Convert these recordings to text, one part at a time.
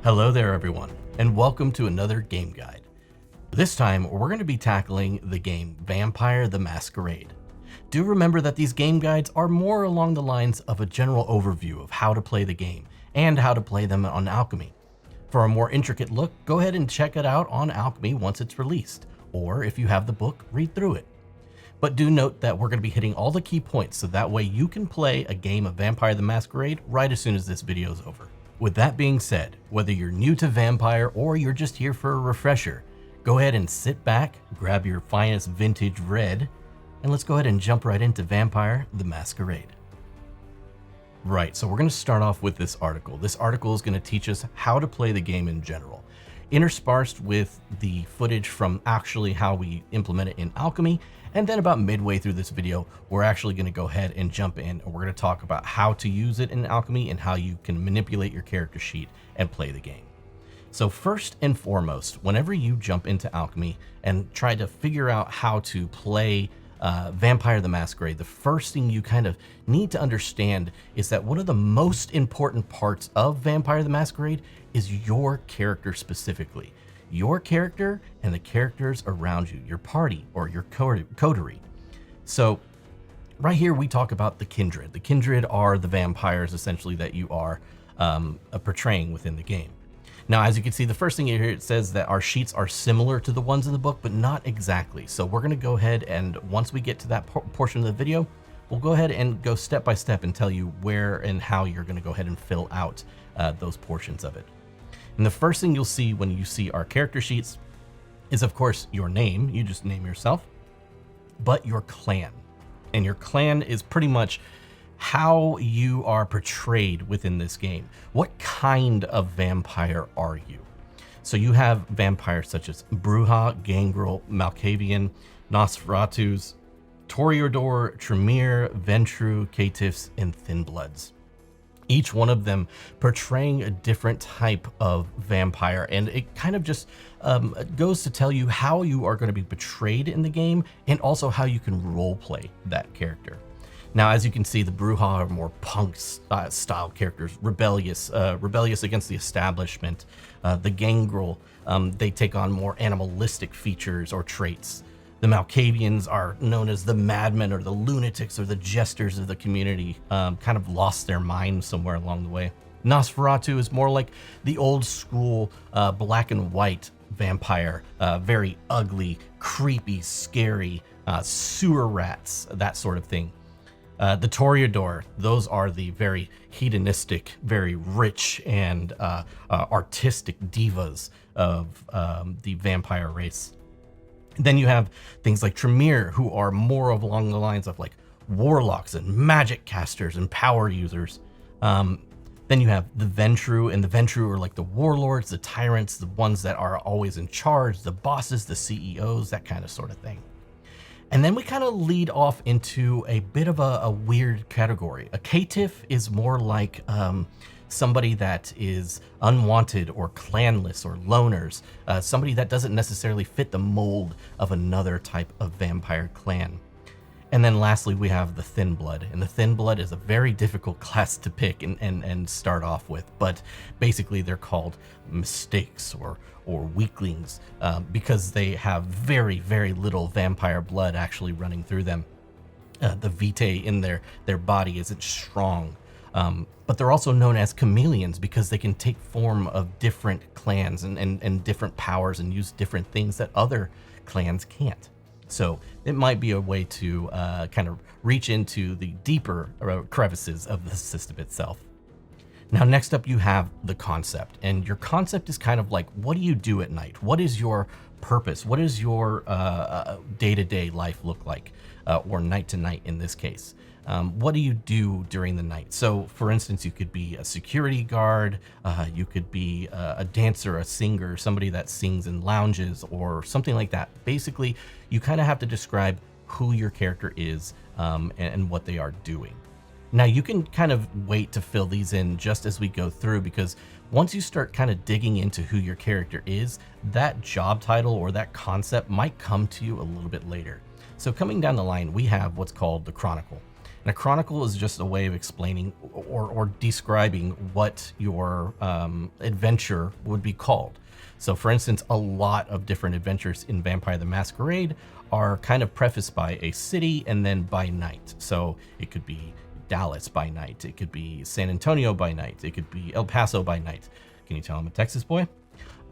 Hello there everyone, and welcome to another game guide. This time, we're going to be tackling the game Vampire The Masquerade. Do remember that these game guides are more along the lines of a general overview of how to play the game, and how to play them on Alchemy. For a more intricate look, go ahead and check it out on Alchemy once it's released, or if you have the book, read through it. But do note that we're going to be hitting all the key points so that way you can play a game of Vampire The Masquerade right as soon as this video is over. With that being said, whether you're new to Vampire or you're just here for a refresher, go ahead and sit back, grab your finest vintage red, and let's go ahead and jump right into Vampire The Masquerade. Right, so we're going to start off with this article. This article is going to teach us how to play the game in general, interspersed with the footage from actually how we implement it in Alchemy. And then about midway through this video, we're actually going to go ahead and jump in and we're going to talk about how to use it in Alchemy and how you can manipulate your character sheet and play the game. So first and foremost, whenever you jump into Alchemy and try to figure out how to play Vampire the Masquerade, the first thing you kind of need to understand is that one of the most important parts of Vampire the Masquerade is your character specifically. Your character and the characters around you, your party or your coterie. So right here we talk about the kindred. The kindred are the vampires essentially that you are portraying within the game. Now, as you can see, the first thing here, it says that our sheets are similar to the ones in the book, but not exactly. So we're going to go ahead and once we get to that portion of the video, we'll go ahead and go step by step and tell you where and how you're going to go ahead and fill out those portions of it. And the first thing you'll see when you see our character sheets is, of course, your name. You just name yourself, but your clan. And your clan is pretty much how you are portrayed within this game. What kind of vampire are you? So you have vampires such as Bruja, Gangrel, Malkavian, Nosferatus, Toreador, Tremere, Ventru, Caitiffs, and Thinbloods. Each one of them portraying a different type of vampire, and it kind of just goes to tell you how you are going to be portrayed in the game and also how you can role play that character. Now, as you can see, the Bruja are more punk style characters, rebellious against the establishment. The Gangrel, they take on more animalistic features or traits. The Malkavians are known as the madmen or the lunatics or the jesters of the community, kind of lost their mind somewhere along the way. Nosferatu is more like the old school black and white vampire, very ugly, creepy, scary, sewer rats, that sort of thing. The Toreador, those are the very hedonistic, very rich and artistic divas of the vampire race. Then you have things like Tremere, who are more of along the lines of like warlocks and magic casters and power users. Then you have the Ventru, and the Ventru are like the warlords, the tyrants, the ones that are always in charge, the bosses, the CEOs, that kind of sort of thing. And then we kind of lead off into a bit of a weird category. A caitiff is more like somebody that is unwanted or clanless or loners, somebody that doesn't necessarily fit the mold of another type of vampire clan. And then lastly, we have the Thin Blood, and the Thin Blood is a very difficult class to pick and start off with, but basically they're called mistakes or weaklings because they have very, very little vampire blood actually running through them. The vitae in their body isn't strong. But they're also known as chameleons because they can take form of different clans and different powers and use different things that other clans can't. So it might be a way to kind of reach into the deeper crevices of the system itself. Now, next up, you have the concept, and your concept is kind of like, what do you do at night? What is your purpose? What does your day-to-day life look like, or night-to-night in this case? What do you do during the night? So, for instance, you could be a security guard, you could be a dancer, a singer, somebody that sings in lounges, or something like that. Basically, you kind of have to describe who your character is and what they are doing. Now, you can kind of wait to fill these in just as we go through, because once you start kind of digging into who your character is, that job title or that concept might come to you a little bit later. So coming down the line, we have what's called the Chronicle. And a chronicle is just a way of explaining or describing what your adventure would be called. So for instance, a lot of different adventures in Vampire the Masquerade are kind of prefaced by a city and then by night. So it could be Dallas by night, it could be San Antonio by night, it could be El Paso by night. Can you tell I'm a Texas boy?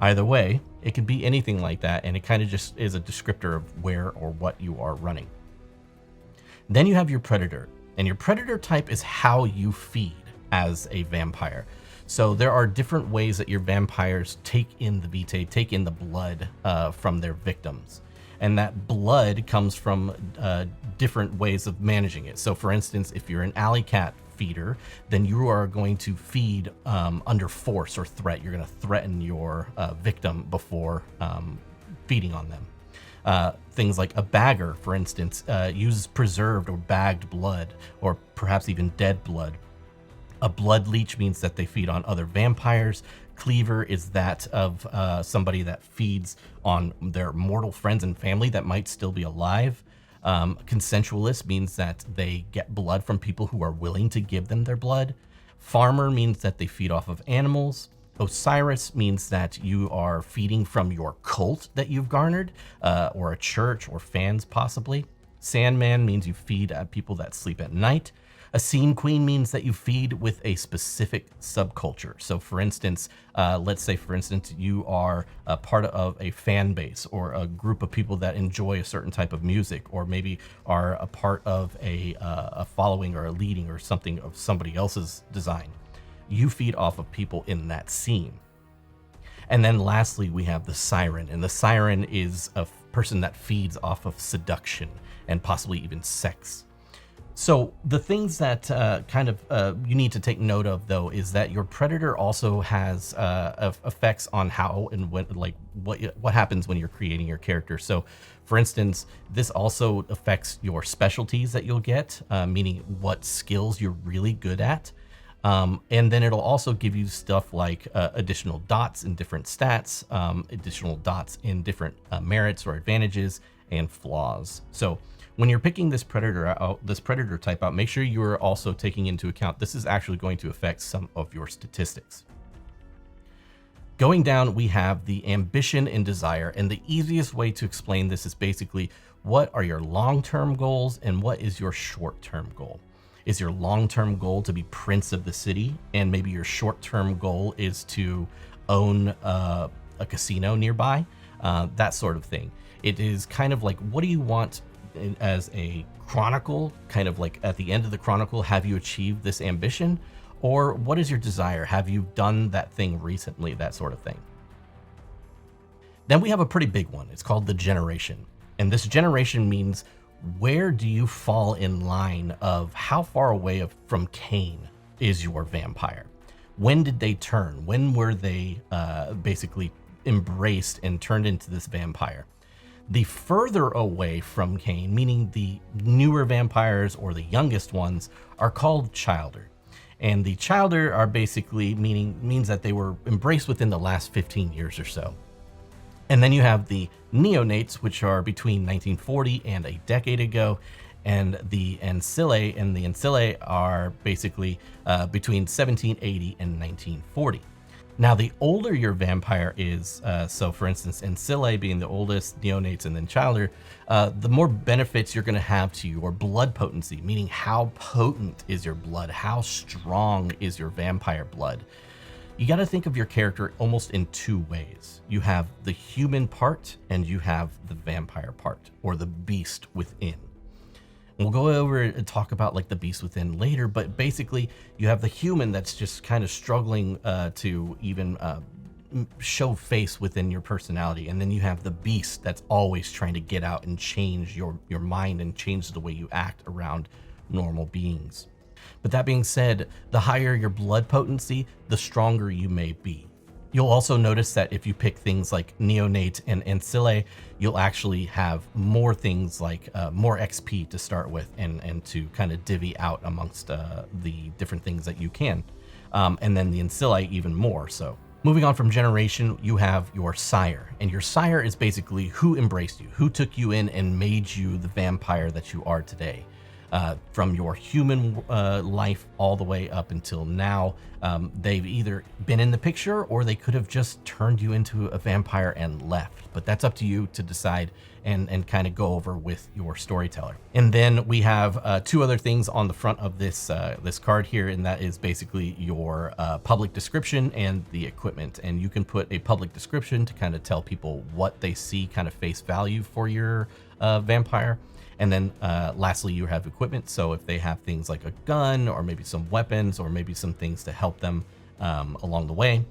Either way, it could be anything like that, and it kind of just is a descriptor of where or what you are running. Then you have your predator, and your predator type is how you feed as a vampire. So there are different ways that your vampires take in the vitae, take in the blood from their victims. And that blood comes from different ways of managing it. So for instance, if you're an alley cat feeder, then you are going to feed under force or threat. You're going to threaten your victim before feeding on them. Things like a bagger, for instance, uses preserved or bagged blood, or perhaps even dead blood. A blood leech means that they feed on other vampires. Cleaver is that of somebody that feeds on their mortal friends and family that might still be alive. Consensualist means that they get blood from people who are willing to give them their blood. Farmer means that they feed off of animals. Osiris means that you are feeding from your cult that you've garnered, or a church or fans possibly. Sandman means you feed people that sleep at night. A scene queen means that you feed with a specific subculture. So for instance, let's say for instance, you are a part of a fan base or a group of people that enjoy a certain type of music, or maybe are a part of a following or a leading or something of somebody else's design. You feed off of people in that scene. And then lastly, we have the Siren, and the Siren is a person that feeds off of seduction and possibly even sex. So the things that you need to take note of, though, is that your predator also has effects on how and when, like what happens when you're creating your character. So, for instance, this also affects your specialties that you'll get, meaning what skills you're really good at. And then it'll also give you stuff like additional dots in different stats, additional dots in different merits or advantages and flaws. So when you're picking this predator type out, make sure you are also taking into account this is actually going to affect some of your statistics. Going down, we have the ambition and desire, and the easiest way to explain this is basically what are your long-term goals and what is your short-term goal. Is your long-term goal to be prince of the city, and maybe your short-term goal is to own a casino nearby, that sort of thing. It is kind of like, what do you want as a chronicle, kind of like at the end of the chronicle, have you achieved this ambition? Or what is your desire? Have you done that thing recently? That sort of thing. Then we have a pretty big one. It's called the generation. And this generation means where do you fall in line of how far away from Cain is your vampire? When did they turn? When were they basically embraced and turned into this vampire? The further away from Cain, meaning the newer vampires or the youngest ones, are called childer. And the childer are basically means that they were embraced within the last 15 years or so. And then you have the neonates, which are between 1940 and a decade ago, and the ancillae, are basically between 1780 and 1940. Now, the older your vampire is, so for instance, ancillae being the oldest, neonates, and then childer, the more benefits you're going to have to your blood potency, meaning how potent is your blood, how strong is your vampire blood. You got to think of your character almost in two ways. You have the human part and you have the vampire part, or the beast within. We'll go over and talk about like the beast within later, but basically you have the human that's just kind of struggling to even show face within your personality, and then you have the beast that's always trying to get out and change your mind and change the way you act around normal beings. But that being said, the higher your blood potency, the stronger you may be. You'll also notice that if you pick things like neonate and ancillae, you'll actually have more things like more XP to start with and to kind of divvy out amongst the different things that you can. And then the ancillae even more so. Moving on from generation, you have your sire. And your sire is basically who embraced you, who took you in and made you the vampire that you are today. from your human life all the way up until now. They've either been in the picture or they could have just turned you into a vampire and left. But that's up to you to decide and kind of go over with your storyteller. And then we have two other things on the front of this this card here, and that is basically your public description and the equipment. And you can put a public description to kind of tell people what they see, kind of face value for your vampire. And then lastly, you have equipment. So if they have things like a gun or maybe some weapons or maybe some things to help them along the way,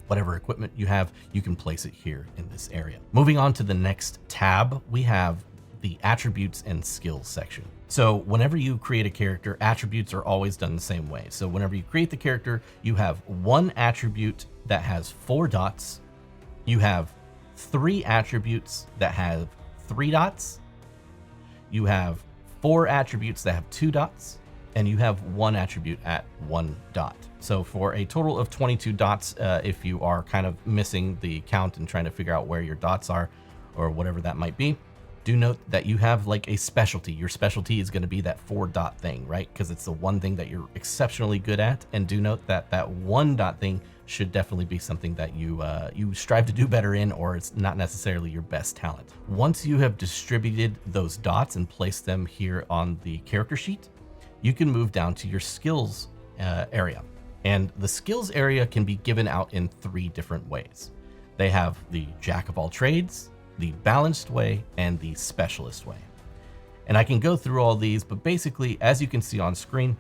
whatever equipment you have, you can place it here in this area. Moving on to the next tab, we have the attributes and skills section. So whenever you create a character, attributes are always done the same way. So whenever you create the character, you have one attribute that has 4 dots. You have 3 attributes that have 3 dots. You have 4 attributes that have 2 dots, and you have 1 attribute at 1 dot. So for a total of 22 dots, if you are kind of missing the count and trying to figure out where your dots are or whatever that might be, do note that you have like a specialty. Your specialty is going to be that 4 dot thing, right? Because it's the one thing that you're exceptionally good at. And do note that that 1 dot thing should definitely be something that you strive to do better in, or it's not necessarily your best talent. Once you have distributed those dots and placed them here on the character sheet, you can move down to your skills area. And the skills area can be given out in 3 different ways. They have the Jack of all trades, the balanced way, and the specialist way. And I can go through all these, but basically, as you can see on screen,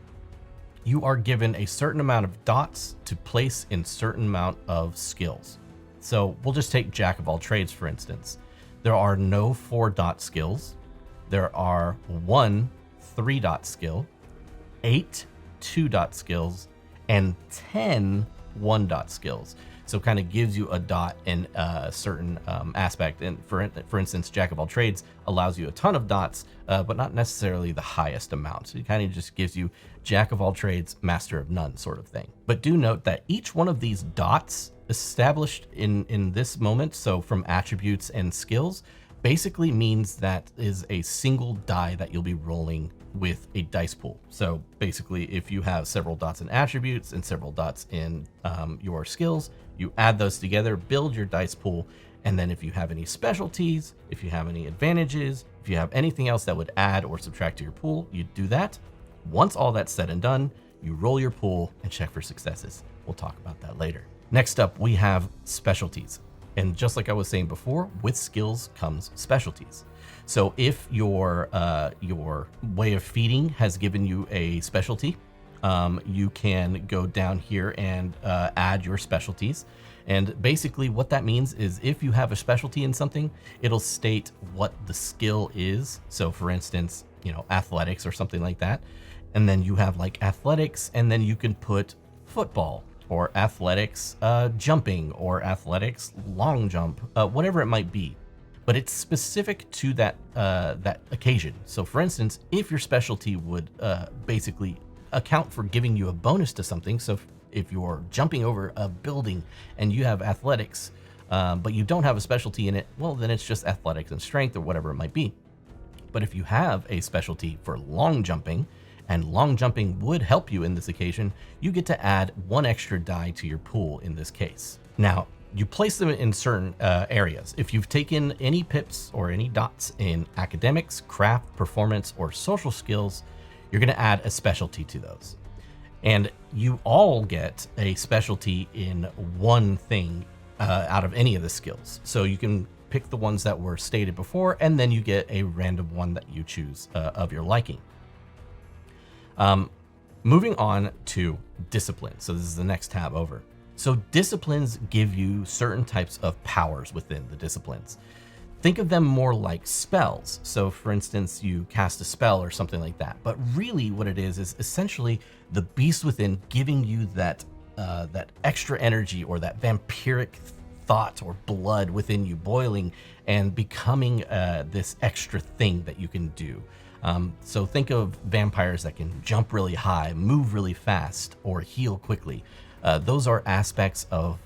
you are given a certain amount of dots to place in certain amount of skills. So we'll just take Jack of all trades, for instance. There are no 4 dot skills. There are 1 3 dot skill, 8 2 dot skills, and 10 1 dot skills. So kind of gives you a dot in a certain aspect. And for instance, Jack of all trades allows you a ton of dots, but not necessarily the highest amount. So it kind of just gives you Jack of all trades, master of none sort of thing. But do note that each one of these dots established in this moment, so from attributes and skills, basically means that is a single die that you'll be rolling with a dice pool. So basically, if you have several dots in attributes and several dots in your skills, you add those together, build your dice pool, and then if you have any specialties, if you have any advantages, if you have anything else that would add or subtract to your pool, you do that. Once all that's said and done, you roll your pool and check for successes. We'll talk about that later. Next up, we have specialties. And just like I was saying before, with skills comes specialties. So if your way of feeding has given you a specialty, you can go down here and add your specialties. And basically what that means is if you have a specialty in something, it'll state what the skill is. So for instance, athletics or something like that. And then you have like athletics, and then you can put football or athletics jumping or athletics long jump, whatever it might be. But it's specific to that occasion. So for instance, if your specialty would basically account for giving you a bonus to something, so if you're jumping over a building and you have athletics, but you don't have a specialty in it, well, then it's just athletics and strength or whatever it might be. But if you have a specialty for long jumping, and long jumping would help you in this occasion, you get to add 1 extra die to your pool in this case. Now, you place them in certain areas. If you've taken any pips or any dots in academics, craft, performance, or social skills, you're going to add a specialty to those. And you all get a specialty in one thing out of any of the skills. So you can pick the ones that were stated before, and then you get a random one that you choose of your liking. Moving on to discipline. So this is the next tab over. So disciplines give you certain types of powers within the disciplines. Think of them more like spells. So for instance, you cast a spell or something like that. But really what it is essentially the beast within giving you that extra energy or that vampiric thought or blood within you boiling and becoming this extra thing that you can do. So think of vampires that can jump really high, move really fast, or heal quickly. Those are aspects of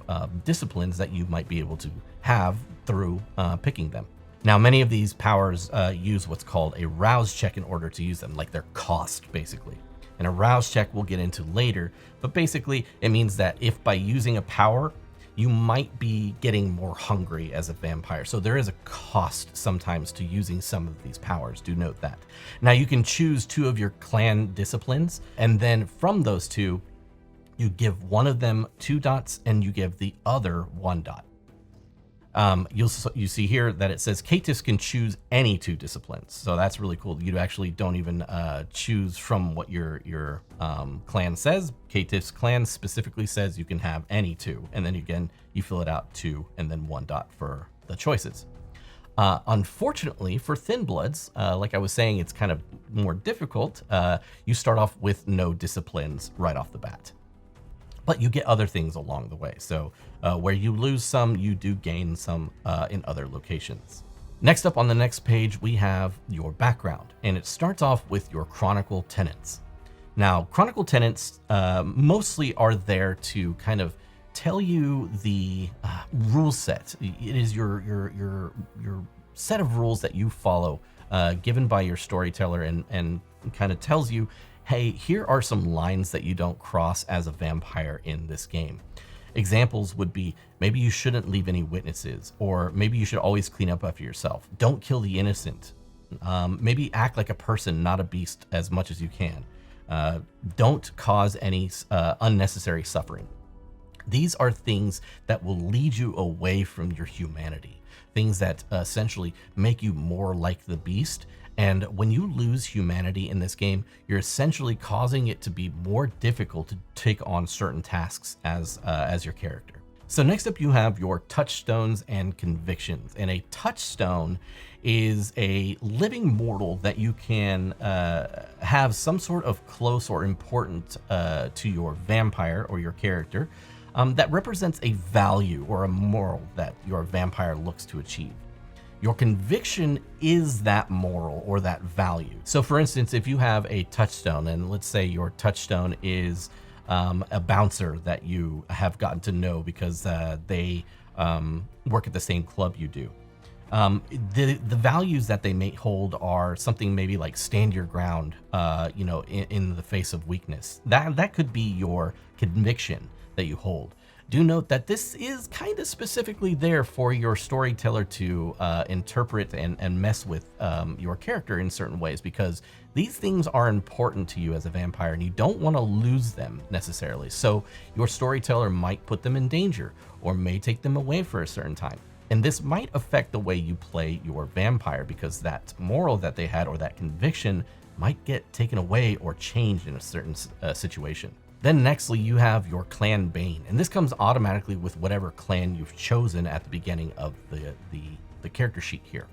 disciplines that you might be able to have through picking them. Now, many of these powers use what's called a rouse check in order to use them, like their cost, basically. And a rouse check we'll get into later, but basically it means that if by using a power, you might be getting more hungry as a vampire. So there is a cost sometimes to using some of these powers, do note that. Now you can choose 2 of your clan disciplines, and then from those 2, you give one of them 2 dots and you give the other 1 dot. You see here that it says caitiffs can choose any 2 disciplines, so that's really cool. You actually don't even choose from what your clan says. Caitiff's clan specifically says you can have any 2, and then again you fill it out 2 and then 1 dot for the choices. Unfortunately for Thin Bloods, like I was saying, it's kind of more difficult. You start off with no disciplines right off the bat, but you get other things along the way. So where you lose some, you do gain some in other locations. Next up on the next page, we have your background, and it starts off with your Chronicle Tenets. Now, Chronicle Tenets mostly are there to kind of tell you the rule set. It is your set of rules that you follow, given by your storyteller, and kind of tells you, hey, here are some lines that you don't cross as a vampire in this game. Examples would be, maybe you shouldn't leave any witnesses, or maybe you should always clean up after yourself. Don't kill the innocent. Maybe act like a person, not a beast, as much as you can. Don't cause any unnecessary suffering. These are things that will lead you away from your humanity, things that essentially make you more like the beast. And when you lose humanity in this game, you're essentially causing it to be more difficult to take on certain tasks as your character. So next up, you have your touchstones and convictions. And a touchstone is a living mortal that you can have some sort of close or important to your vampire or your character that represents a value or a moral that your vampire looks to achieve. Your conviction is that moral or that value. So for instance, if you have a touchstone, and let's say your touchstone is a bouncer that you have gotten to know because they work at the same club you do. The values that they may hold are something maybe like stand your ground, in the face of weakness. That could be your conviction that you hold. Do note that this is kind of specifically there for your storyteller to interpret and mess with your character in certain ways, because these things are important to you as a vampire and you don't want to lose them necessarily. So your storyteller might put them in danger or may take them away for a certain time. And this might affect the way you play your vampire, because that moral that they had or that conviction might get taken away or changed in a certain situation. Then nextly, you have your clan Bane, and this comes automatically with whatever clan you've chosen at the beginning of the character sheet here.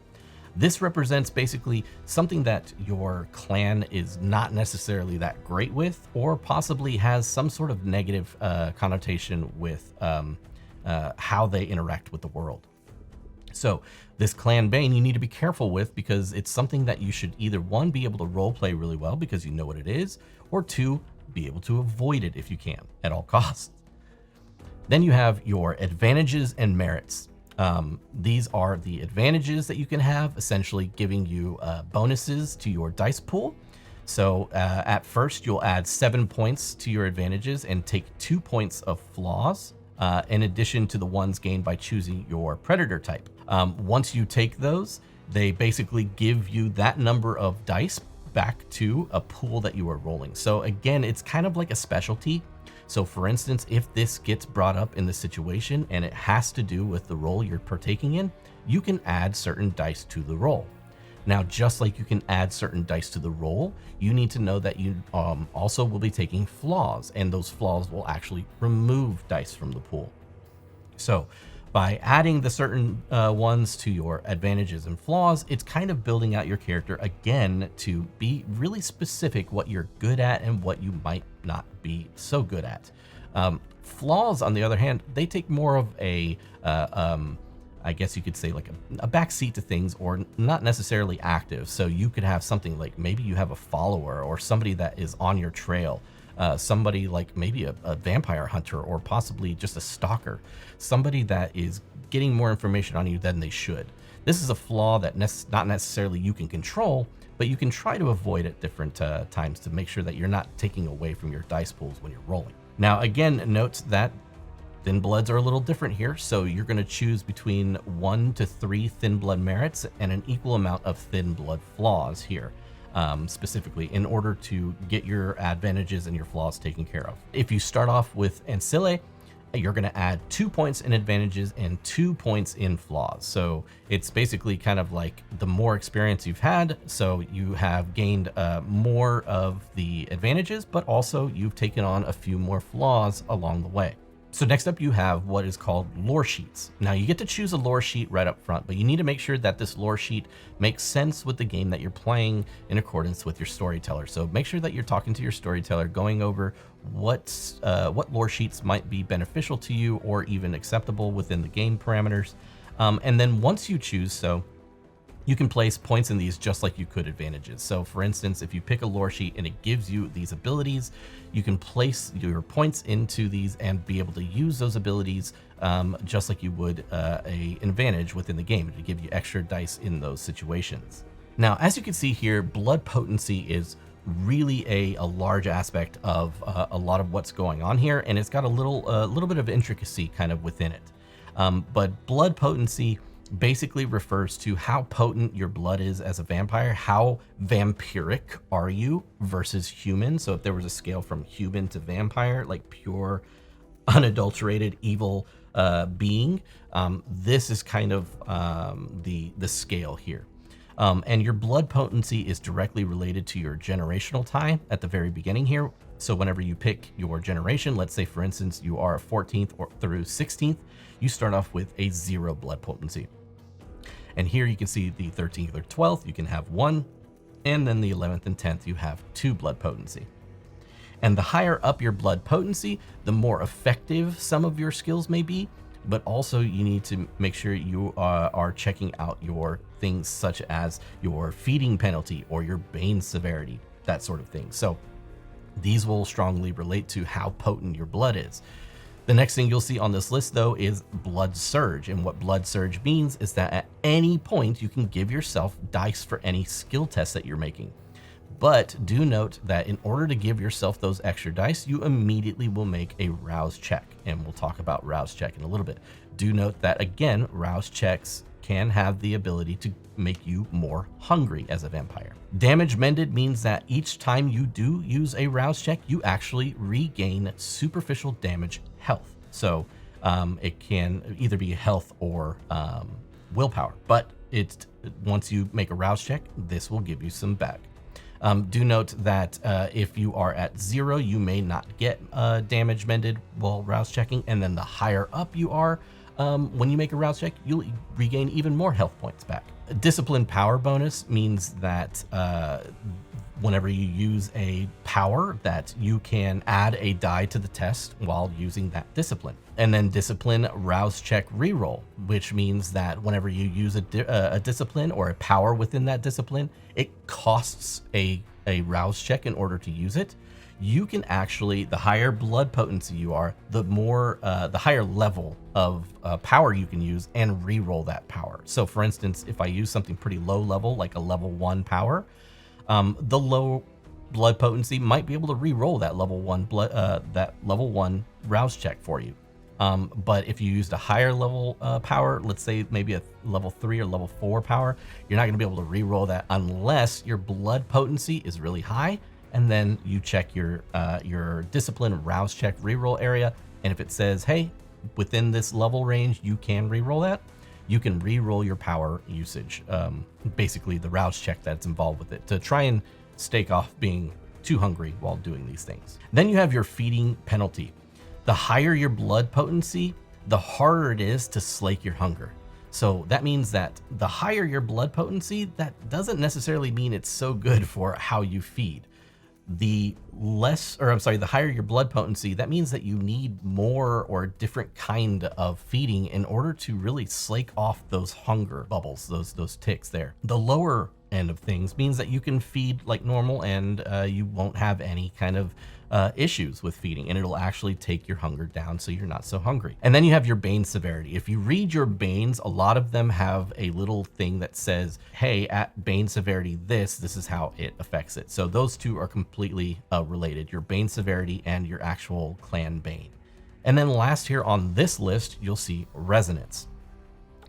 This represents basically something that your clan is not necessarily that great with, or possibly has some sort of negative connotation with how they interact with the world. So this clan Bane you need to be careful with, because it's something that you should either, 1, be able to roleplay really well because you know what it is, or 2, be able to avoid it if you can at all costs. Then you have your advantages and merits. These are the advantages that you can have, essentially giving you bonuses to your dice pool. So at first you'll add 7 points to your advantages and take 2 points of flaws, in addition to the ones gained by choosing your predator type. Once you take those, they basically give you that number of dice back to a pool that you are rolling. So again, it's kind of like a specialty. So for instance, if this gets brought up in the situation and it has to do with the role you're partaking in, you can add certain dice to the roll. Now, just like you can add certain dice to the roll, you need to know that you also will be taking flaws, and those flaws will actually remove dice from the pool. So by adding the certain ones to your advantages and flaws, it's kind of building out your character again to be really specific what you're good at and what you might not be so good at. Flaws, on the other hand, they take more of a, I guess you could say like a backseat to things, or not necessarily active. So you could have something like maybe you have a follower or somebody that is on your trail. Somebody like maybe a vampire hunter, or possibly just a stalker, somebody that is getting more information on you than they should. This is a flaw that not necessarily you can control, but you can try to avoid at different times to make sure that you're not taking away from your dice pools when you're rolling. Now, again, note that thin bloods are a little different here, so you're going to choose between 1 to 3 thin blood merits and an equal amount of thin blood flaws here, specifically in order to get your advantages and your flaws taken care of. If you start off with Ancille, you're going to add 2 points in advantages and 2 points in flaws. So it's basically kind of like the more experience you've had, so you have gained more of the advantages, but also you've taken on a few more flaws along the way. So next up you have what is called lore sheets. Now you get to choose a lore sheet right up front, but you need to make sure that this lore sheet makes sense with the game that you're playing in accordance with your storyteller. So make sure that you're talking to your storyteller, going over what lore sheets might be beneficial to you or even acceptable within the game parameters. And then once you choose so, you can place points in these just like you could advantages. So for instance, if you pick a lore sheet and it gives you these abilities, you can place your points into these and be able to use those abilities just like you would an advantage within the game to give you extra dice in those situations. Now, as you can see here, blood potency is really a large aspect of a lot of what's going on here, and it's got a little bit of intricacy kind of within it. But blood potency basically refers to how potent your blood is as a vampire. How vampiric are you versus human? So if there was a scale from human to vampire, like pure unadulterated evil being, this is kind of the scale here. And your blood potency is directly related to your generational tie at the very beginning here. So whenever you pick your generation, let's say for instance you are 14th or through 16th, you start off with a 0 blood potency. And here you can see the 13th or 12th, you can have 1, and then the 11th and 10th, you have 2 blood potency. And the higher up your blood potency, the more effective some of your skills may be, but also you need to make sure you are checking out your things such as your feeding penalty or your Bane severity, that sort of thing. So these will strongly relate to how potent your blood is. The next thing you'll see on this list though is blood surge. And what blood surge means is that at any point you can give yourself dice for any skill test that you're making. But do note that in order to give yourself those extra dice, you immediately will make a rouse check. And we'll talk about rouse check in a little bit. Do note that again, rouse checks can have the ability to make you more hungry as a vampire. Damage mended means that each time you do use a rouse check, you actually regain superficial damage health. So it can either be health or willpower, but once you make a rouse check, this will give you some back. Do note that if you are at 0, you may not get damage mended while rouse checking, and then the higher up you are, when you make a rouse check, you'll regain even more health points back. A discipline power bonus means that whenever you use a power, that you can add a die to the test while using that discipline. And then discipline rouse check reroll, which means that whenever you use a discipline or a power within that discipline, it costs a rouse check in order to use it. You can actually, the higher blood potency you are, the higher level of power you can use and re-roll that power. So for instance, if I use something pretty low level, like a level 1 power, the low blood potency might be able to re-roll that level 1 rouse check for you. But if you used a higher level power, let's say maybe a level 3 or level 4 power, you're not going to be able to re-roll that unless your blood potency is really high. And then you check your discipline rouse check reroll area, and if it says, hey, within this level range you can reroll that, you can reroll your power usage, basically the rouse check that's involved with it, to try and stake off being too hungry while doing these things. Then you have your feeding penalty. The higher your blood potency, the harder it is to slake your hunger. So that means that the higher your blood potency, that doesn't necessarily mean it's so good for how you feed. The higher your blood potency, that means that you need more or different kind of feeding in order to really slake off those hunger bubbles, those ticks there. The lower end of things means that you can feed like normal and you won't have any kind of issues with feeding, and it'll actually take your hunger down so you're not so hungry. And then you have your Bane severity. If you read your Banes, a lot of them have a little thing that says, hey, at Bane severity this is how it affects it. So those two are completely related, your Bane severity and your actual clan Bane. And then last here on this list, you'll see Resonance.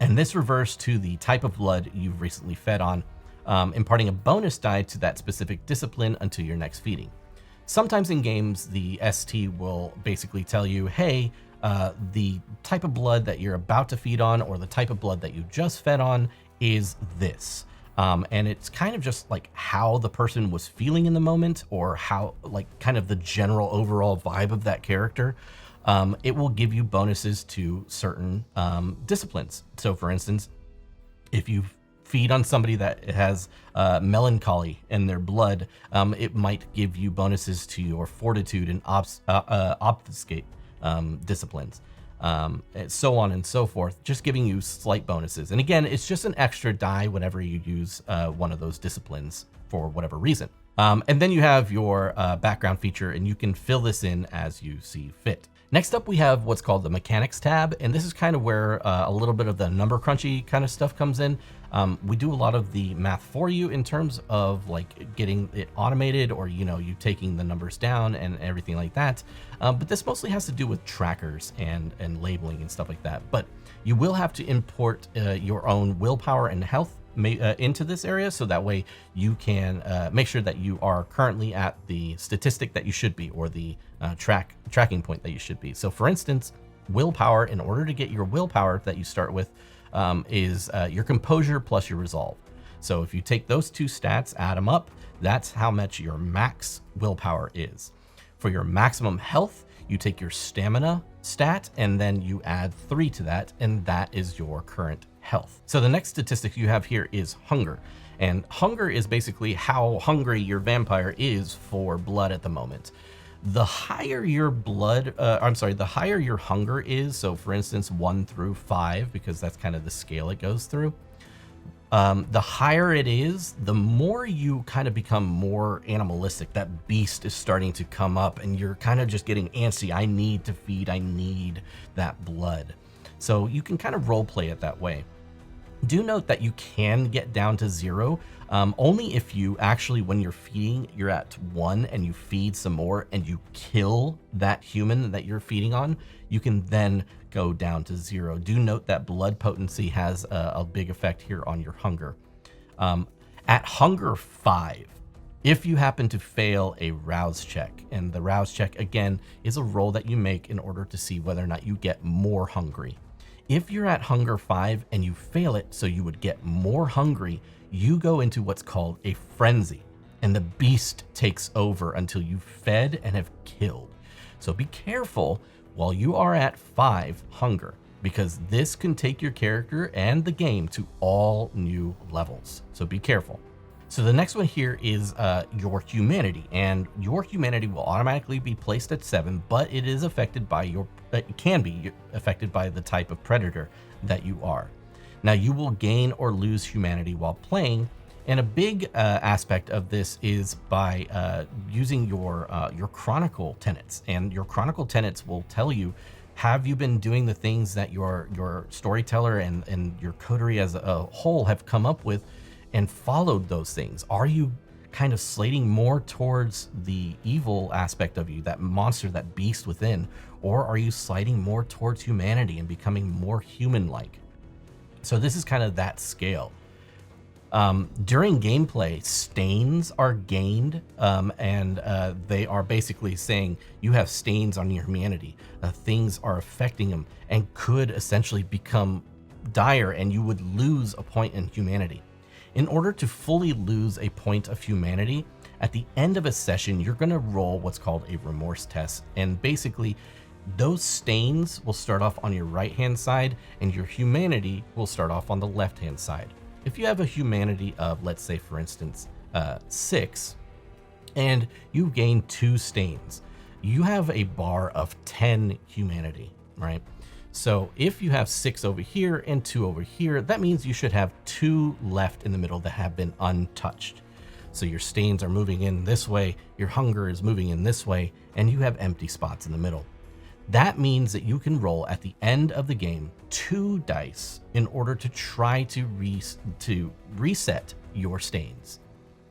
And this refers to the type of blood you've recently fed on, imparting a bonus die to that specific discipline until your next feeding. Sometimes in games, the ST will basically tell you, hey, the type of blood that you're about to feed on or the type of blood that you just fed on is this. And it's kind of just like how the person was feeling in the moment, or how, like, kind of the general overall vibe of that character. It will give you bonuses to certain disciplines. So for instance, if you feed on somebody that has melancholy in their blood, it might give you bonuses to your fortitude and obfuscate disciplines, so on and so forth, just giving you slight bonuses. And again, it's just an extra die whenever you use one of those disciplines for whatever reason. And then you have your background feature, and you can fill this in as you see fit. Next up, we have what's called the Mechanics tab, and this is kind of where a little bit of the number crunchy kind of stuff comes in. We do a lot of the math for you in terms of like getting it automated, or you taking the numbers down and everything like that. But this mostly has to do with trackers and labeling and stuff like that. But you will have to import your own willpower and health into this area, so that way you can make sure that you are currently at the statistic that you should be, or the tracking point that you should be. So for instance, willpower, in order to get your willpower that you start with, is your composure plus your resolve. So if you take those two stats, add them up, that's how much your max willpower is. For your maximum health, you take your stamina stat and then you add 3 to that, and that is your current health. So the next statistic you have here is hunger. And hunger is basically how hungry your vampire is for blood at the moment. The higher your the higher your hunger is, so for instance 1 through 5, because that's kind of the scale it goes through, the higher it is, the more you kind of become more animalistic. That beast is starting to come up and you're kind of just getting antsy. I need to feed, I need that blood. So you can kind of role play it that way. Do note that you can get down to 0 only if you actually, when you're feeding, you're at 1 and you feed some more and you kill that human that you're feeding on, you can then go down to 0. Do note that blood potency has a big effect here on your hunger. At hunger 5, if you happen to fail a rouse check, and the rouse check again is a roll that you make in order to see whether or not you get more hungry. If you're at hunger 5 and you fail it, so you would get more hungry, you go into what's called a frenzy, and the beast takes over until you've fed and have killed. So be careful while you are at 5 hunger, because this can take your character and the game to all new levels. So be careful. So the next one here is your humanity, and your humanity will automatically be placed at 7, but it is affected by it can be affected by the type of predator that you are. Now you will gain or lose humanity while playing, and a big aspect of this is by using your Chronicle Tenets, and your Chronicle Tenets will tell you, have you been doing the things that your storyteller and your coterie as a whole have come up with and followed those things? Are you kind of slating more towards the evil aspect of you, that monster, that beast within, or are you sliding more towards humanity and becoming more human-like? So this is kind of that scale. During gameplay, stains are gained, and they are basically saying you have stains on your humanity. Things are affecting them and could essentially become dire, and you would lose a point in humanity. In order to fully lose a point of humanity, at the end of a session, you're going to roll what's called a remorse test. And basically, those stains will start off on your right-hand side, and your humanity will start off on the left-hand side. If you have a humanity of, let's say, for instance, 6, and you gain 2 stains, you have a bar of 10 humanity, right? So if you have 6 over here and 2 over here, that means you should have 2 left in the middle that have been untouched. So your stains are moving in this way, your hunger is moving in this way, and you have empty spots in the middle. That means that you can roll at the end of the game 2 dice in order to try to reset your stains.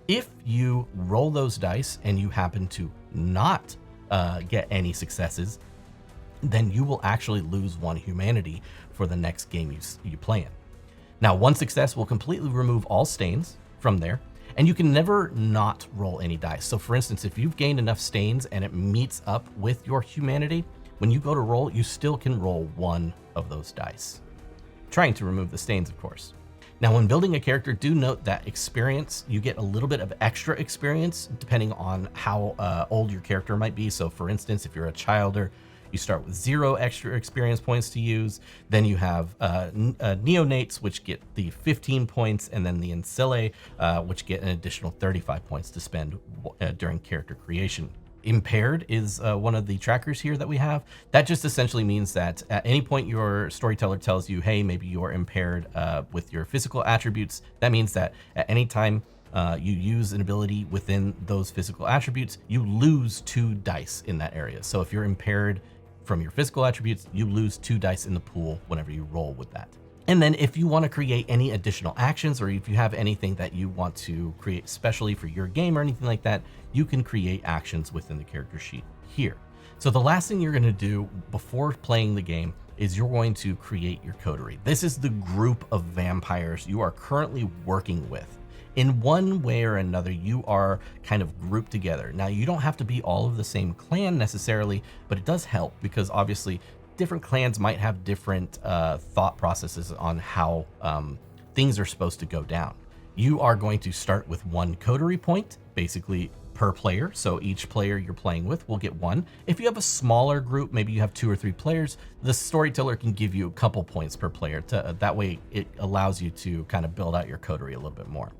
If you roll those dice and you happen to not get any successes, then you will actually lose 1 humanity for the next game you play in. Now, 1 success will completely remove all stains from there, and you can never not roll any dice. So for instance, if you've gained enough stains and it meets up with your humanity, when you go to roll, you still can roll 1 of those dice, trying to remove the stains, of course. Now, when building a character, do note that experience, you get a little bit of extra experience depending on how old your character might be. So for instance, if you're a childer, you start with 0 extra experience points to use. Then you have neonates, which get the 15 points, and then the ancillae, which get an additional 35 points to spend during character creation. Impaired is one of the trackers here that we have. That just essentially means that at any point your storyteller tells you, hey, maybe you're impaired with your physical attributes. That means that at any time you use an ability within those physical attributes, you lose 2 dice in that area. So if you're impaired from your physical attributes, you lose 2 dice in the pool whenever you roll with that. And then if you want to create any additional actions, or if you have anything that you want to create specially for your game or anything like that, you can create actions within the character sheet here. So the last thing you're going to do before playing the game is you're going to create your coterie. This is the group of vampires you are currently working with. In one way or another, you are kind of grouped together. Now, you don't have to be all of the same clan necessarily, but it does help because obviously different clans might have different thought processes on how things are supposed to go down. You are going to start with 1 coterie point, basically per player. So each player you're playing with will get 1. If you have a smaller group, maybe you have 2 or 3 players, the storyteller can give you a couple points per player. That way it allows you to kind of build out your coterie a little bit more.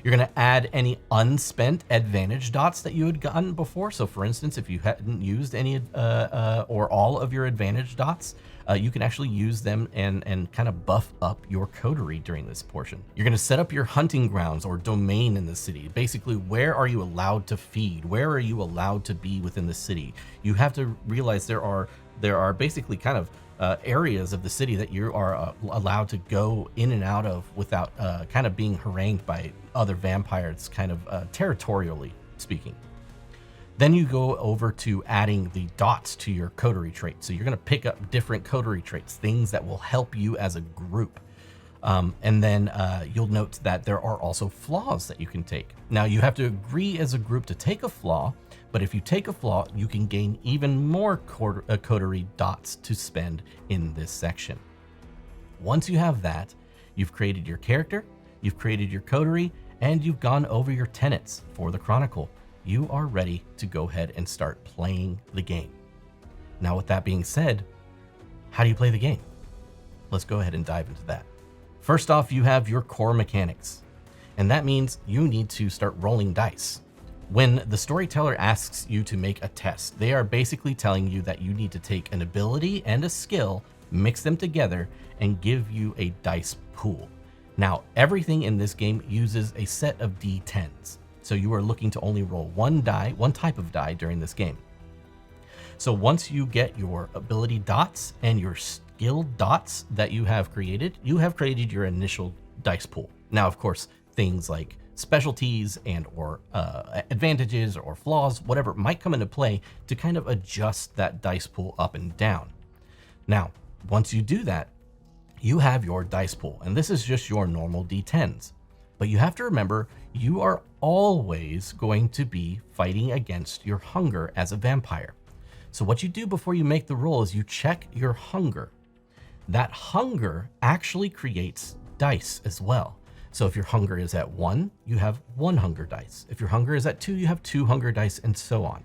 You're going to add any unspent advantage dots that you had gotten before. So for instance, if you hadn't used any or all of your advantage dots, you can actually use them and kind of buff up your coterie during this portion. You're going to set up your hunting grounds or domain in the city. Basically, where are you allowed to feed? Where are you allowed to be within the city? You have to realize there are basically kind of areas of the city that you are allowed to go in and out of without kind of being harangued by other vampires, kind of territorially speaking. Then you go over to adding the dots to your coterie trait. So you're going to pick up different coterie traits, things that will help you as a group. And then you'll note that there are also flaws that you can take. Now, you have to agree as a group to take a flaw, but if you take a flaw, you can gain even more coterie dots to spend in this section. Once you have that, you've created your character, you've created your coterie, and you've gone over your tenets for the Chronicle. You are ready to go ahead and start playing the game. Now, with that being said, how do you play the game? Let's go ahead and dive into that. First off, you have your core mechanics, and that means you need to start rolling dice. When the storyteller asks you to make a test, they are basically telling you that you need to take an ability and a skill, mix them together, and give you a dice pool. Now, everything in this game uses a set of D10s, so you are looking to only roll 1 die, 1 type of die during this game. So once you get your ability dots and your skill dots that you have created your initial dice pool. Now, of course, things like specialties and or advantages or flaws, whatever might come into play to kind of adjust that dice pool up and down. Now, once you do that, you have your dice pool, and this is just your normal D10s. But you have to remember, you are always going to be fighting against your hunger as a vampire. So what you do before you make the roll is you check your hunger. That hunger actually creates dice as well. So if your hunger is at 1, you have 1 hunger dice. If your hunger is at 2, you have 2 hunger dice, and so on.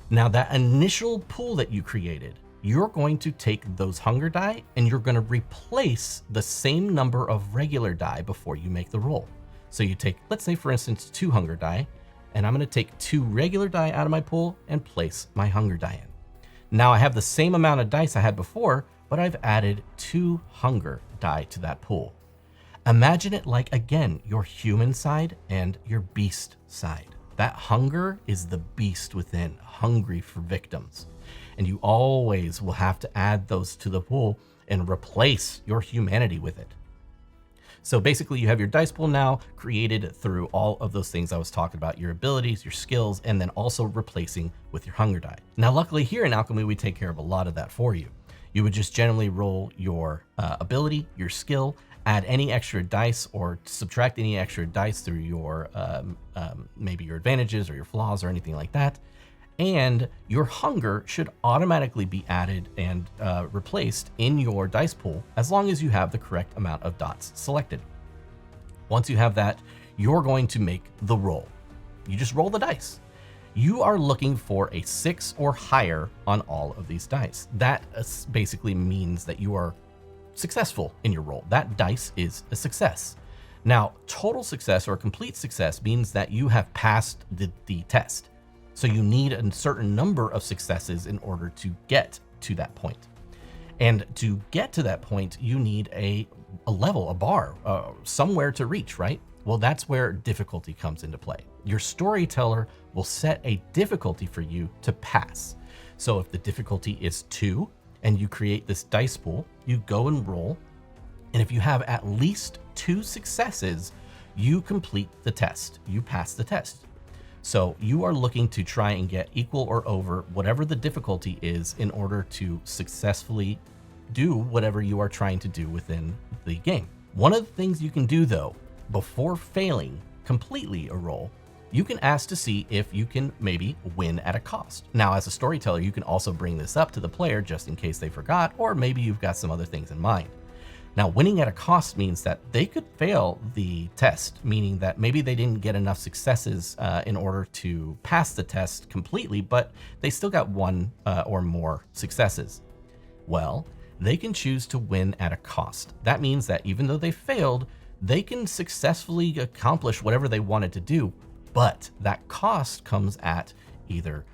Now, that initial pool that you created, you're going to take those hunger die and you're going to replace the same number of regular die before you make the roll. So you take, let's say for instance, 2 hunger die, and I'm going to take 2 regular die out of my pool and place my hunger die in. Now I have the same amount of dice I had before, but I've added 2 hunger die to that pool. Imagine it like, again, your human side and your beast side. That hunger is the beast within, hungry for victims. And you always will have to add those to the pool and replace your humanity with it. So basically you have your dice pool now created through all of those things I was talking about, your abilities, your skills, and then also replacing with your hunger die. Now, luckily here in Alchemy, we take care of a lot of that for you. You would just generally roll your ability, your skill, add any extra dice or subtract any extra dice through your maybe your advantages or your flaws or anything like that. And your hunger should automatically be added and replaced in your dice pool as long as you have the correct amount of dots selected. Once you have that, you're going to make the roll. You just roll the dice. You are looking for a 6 or higher on all of these dice. That basically means that you are successful in your roll. That dice is a success. Now, total success or complete success means that you have passed the test. So you need a certain number of successes in order to get to that point. And to get to that point, you need a level, a bar, somewhere to reach, right? Well, that's where difficulty comes into play. Your storyteller will set a difficulty for you to pass. So if the difficulty is 2 and you create this dice pool, you go and roll. And if you have at least 2 successes, you complete the test. You pass the test. So you are looking to try and get equal or over whatever the difficulty is in order to successfully do whatever you are trying to do within the game. One of the things you can do though, before failing completely a roll, you can ask to see if you can maybe win at a cost. Now, as a storyteller, you can also bring this up to the player just in case they forgot, or maybe you've got some other things in mind. Now, winning at a cost means that they could fail the test, meaning that maybe they didn't get enough successes in order to pass the test completely, but they still got 1 or more successes. Well, they can choose to win at a cost. That means that even though they failed, they can successfully accomplish whatever they wanted to do, but that cost comes at either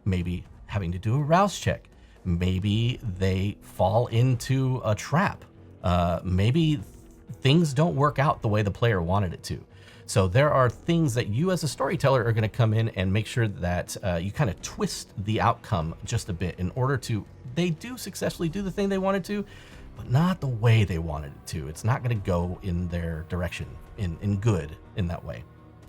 maybe having to do a rouse check, maybe they fall into a trap, maybe things don't work out the way the player wanted it to. So there are things that you as a storyteller are going to come in and make sure that you kind of twist the outcome just a bit in order to, they do successfully do the thing they wanted to, but not the way they wanted it to. It's not going to go in their direction in good in that way.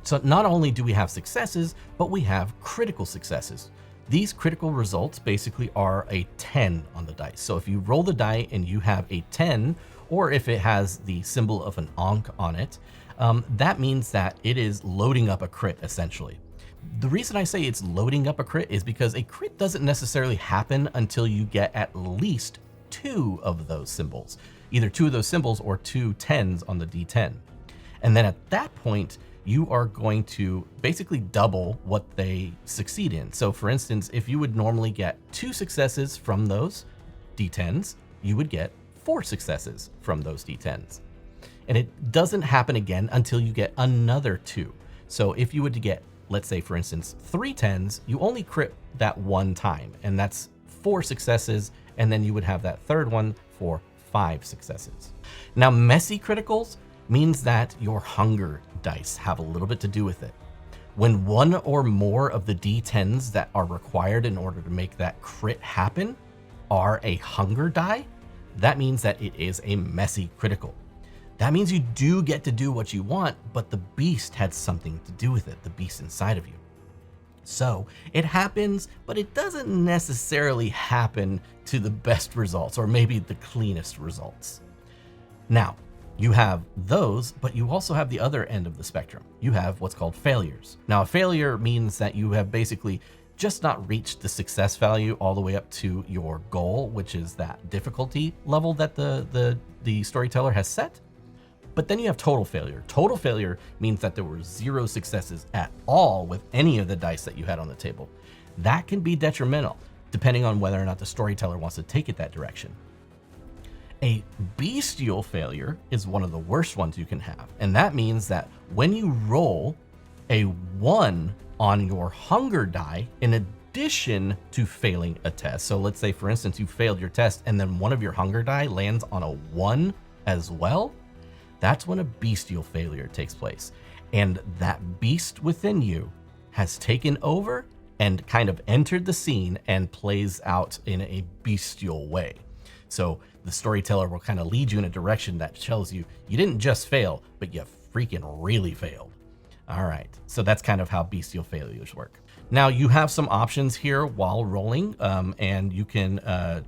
So not only do we have successes, but we have critical successes. These critical results basically are a 10 on the dice. So if you roll the die and you have a 10, or if it has the symbol of an Ankh on it, that means that it is loading up a crit essentially. The reason I say it's loading up a crit is because a crit doesn't necessarily happen until you get at least 2 of those symbols, either 2 of those symbols or 2 10s on the D10. And then at that point, you are going to basically double what they succeed in. So for instance, if you would normally get 2 successes from those D10s, you would get 4 successes from those D10s. And it doesn't happen again until you get another 2. So if you were to get, let's say for instance, 3 10s, you only crit that 1 time, and that's 4 successes, and then you would have that third one for 5 successes. Now, messy criticals means that your hunger dice have a little bit to do with it. When 1 or more of the D10s that are required in order to make that crit happen are a hunger die, that means that it is a messy critical. That means you do get to do what you want, but the beast had something to do with it, the beast inside of you. So it happens, but it doesn't necessarily happen to the best results or maybe the cleanest results. Now, you have those, but you also have the other end of the spectrum. You have what's called failures. Now, a failure means that you have basically just not reached the success value all the way up to your goal, which is that difficulty level that the storyteller has set. But then you have total failure. Total failure means that there were 0 successes at all with any of the dice that you had on the table. That can be detrimental, depending on whether or not the storyteller wants to take it that direction. A bestial failure is one of the worst ones you can have. And that means that when you roll a 1 on your hunger die, in addition to failing a test, so let's say for instance, you failed your test and then one of your hunger die lands on a 1 as well, that's when a bestial failure takes place. And that beast within you has taken over and kind of entered the scene and plays out in a bestial way. So the storyteller will kind of lead you in a direction that tells you you didn't just fail, but you freaking really failed. All right, so that's kind of how bestial failures work. Now you have some options here while rolling, and you can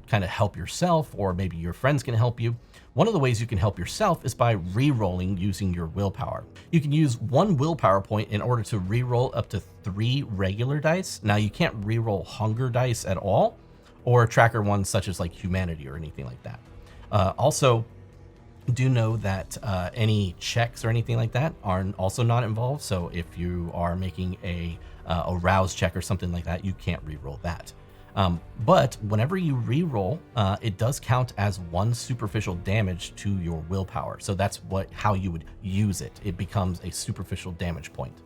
kind of help yourself, or maybe your friends can help you. One of the ways you can help yourself is by re-rolling using your willpower. You can use 1 willpower point in order to re-roll up to 3 regular dice. Now you can't re-roll hunger dice at all, or tracker ones such as like humanity or anything like that. Also, do know that any checks or anything like that are also not involved. So if you are making a rouse check or something like that, you can't re-roll that. But whenever you re-roll, it does count as 1 superficial damage to your willpower. So that's how you would use it. It becomes a superficial damage point.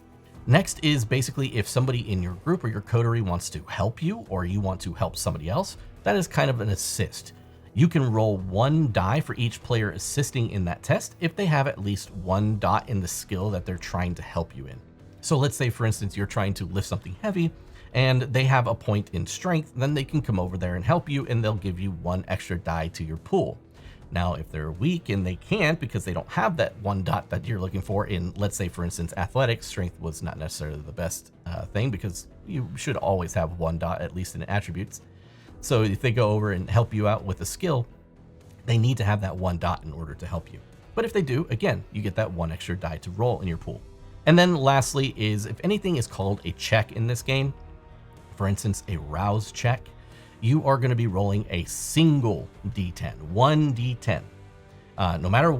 Next is basically if somebody in your group or your coterie wants to help you, or you want to help somebody else, that is kind of an assist. You can roll 1 die for each player assisting in that test if they have at least 1 dot in the skill that they're trying to help you in. So let's say, for instance, you're trying to lift something heavy and they have a point in strength, then they can come over there and help you, and they'll give you 1 extra die to your pool. Now, if they're weak and they can't because they don't have that 1 dot that you're looking for in, let's say, for instance, athletics, strength was not necessarily the best thing because you should always have 1 dot, at least in attributes. So if they go over and help you out with a skill, they need to have that 1 dot in order to help you. But if they do, again, you get that 1 extra die to roll in your pool. And then lastly is if anything is called a check in this game, for instance, a rouse check, you are going to be rolling a single d10, 1 d10. No matter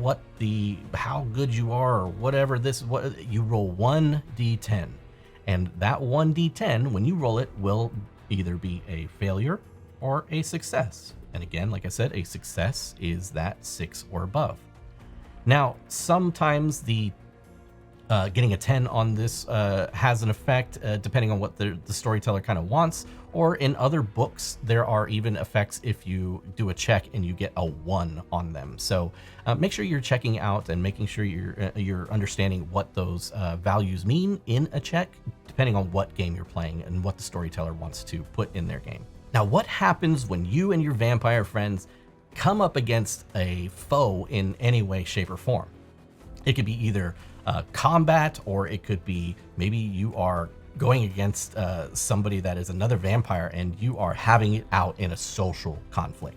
how good you are or whatever you roll 1 d10. And that 1 d10, when you roll it, will either be a failure or a success. And again, like I said, a success is that 6 or above. Now, sometimes the getting a 10 on this has an effect depending on what the storyteller kind of wants, or in other books, there are even effects if you do a check and you get a 1 on them. So make sure you're checking out and making sure you're understanding what those values mean in a check, depending on what game you're playing and what the storyteller wants to put in their game. Now, what happens when you and your vampire friends come up against a foe in any way, shape, or form? It could be either combat, or it could be maybe you are going against somebody that is another vampire and you are having it out in a social conflict.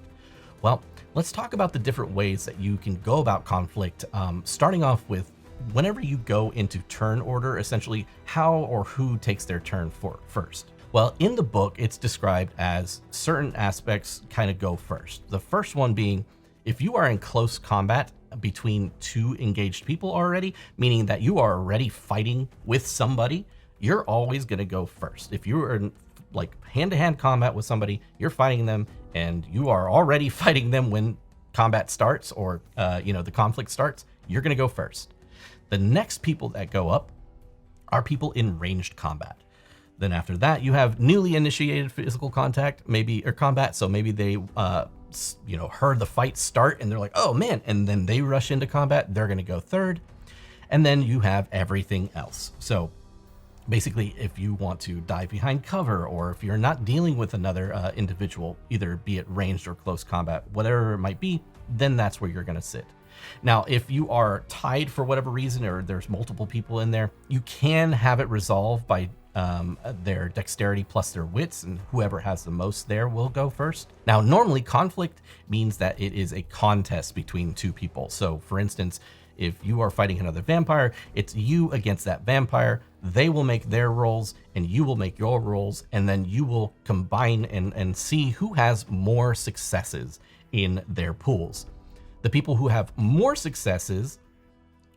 Well, let's talk about the different ways that you can go about conflict, starting off with whenever you go into turn order, essentially how or who takes their turn first. Well, in the book, it's described as certain aspects kind of go first. The first one being if you are in close combat between 2 engaged people already, meaning that you are already fighting with somebody, you're always going to go first. If you are in like hand-to-hand combat with somebody, you're fighting them and you are already fighting them when combat starts or the conflict starts, you're going to go first. The next people that go up are people in ranged combat. Then after that, you have newly initiated physical contact, or combat. So maybe they, heard the fight start and they're like, oh man, and then they rush into combat. They're going to go third. And then you have everything else. So basically, if you want to dive behind cover, or if you're not dealing with another individual, either be it ranged or close combat, whatever it might be, then that's where you're going to sit. Now, if you are tied for whatever reason, or there's multiple people in there, you can have it resolved by their dexterity plus their wits, and whoever has the most there will go first. Now, normally conflict means that it is a contest between 2 people. So for instance, if you are fighting another vampire, it's you against that vampire. They will make their rolls and you will make your rolls, and then you will combine and see who has more successes in their pools. The people who have more successes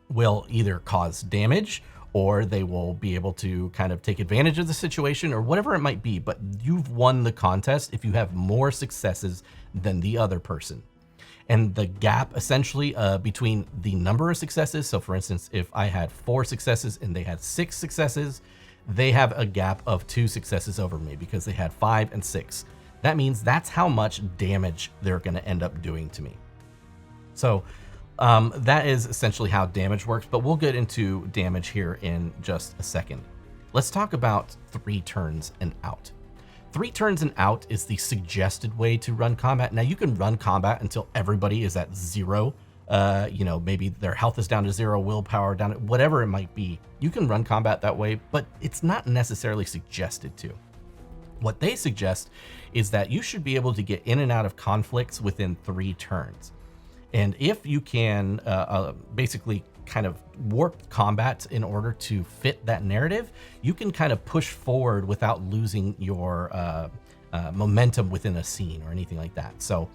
will either cause damage, or they will be able to kind of take advantage of the situation, or whatever it might be. But you've won the contest if you have more successes than the other person. And the gap essentially between the number of successes. So for instance, if I had 4 successes and they had 6 successes, they have a gap of 2 successes over me because they had 5 and 6. That means that's how much damage they're going to end up doing to me. So that is essentially how damage works, but we'll get into damage here in just a second. Let's talk about 3 turns and out. 3 turns and out is the suggested way to run combat. Now you can run combat until everybody is at 0. Maybe their health is down to 0, willpower down to whatever it might be. You can run combat that way, but it's not necessarily suggested to. What they suggest is that you should be able to get in and out of conflicts within 3 turns. And if you can basically kind of warp combat in order to fit that narrative, you can kind of push forward without losing your momentum within a scene or anything like that. So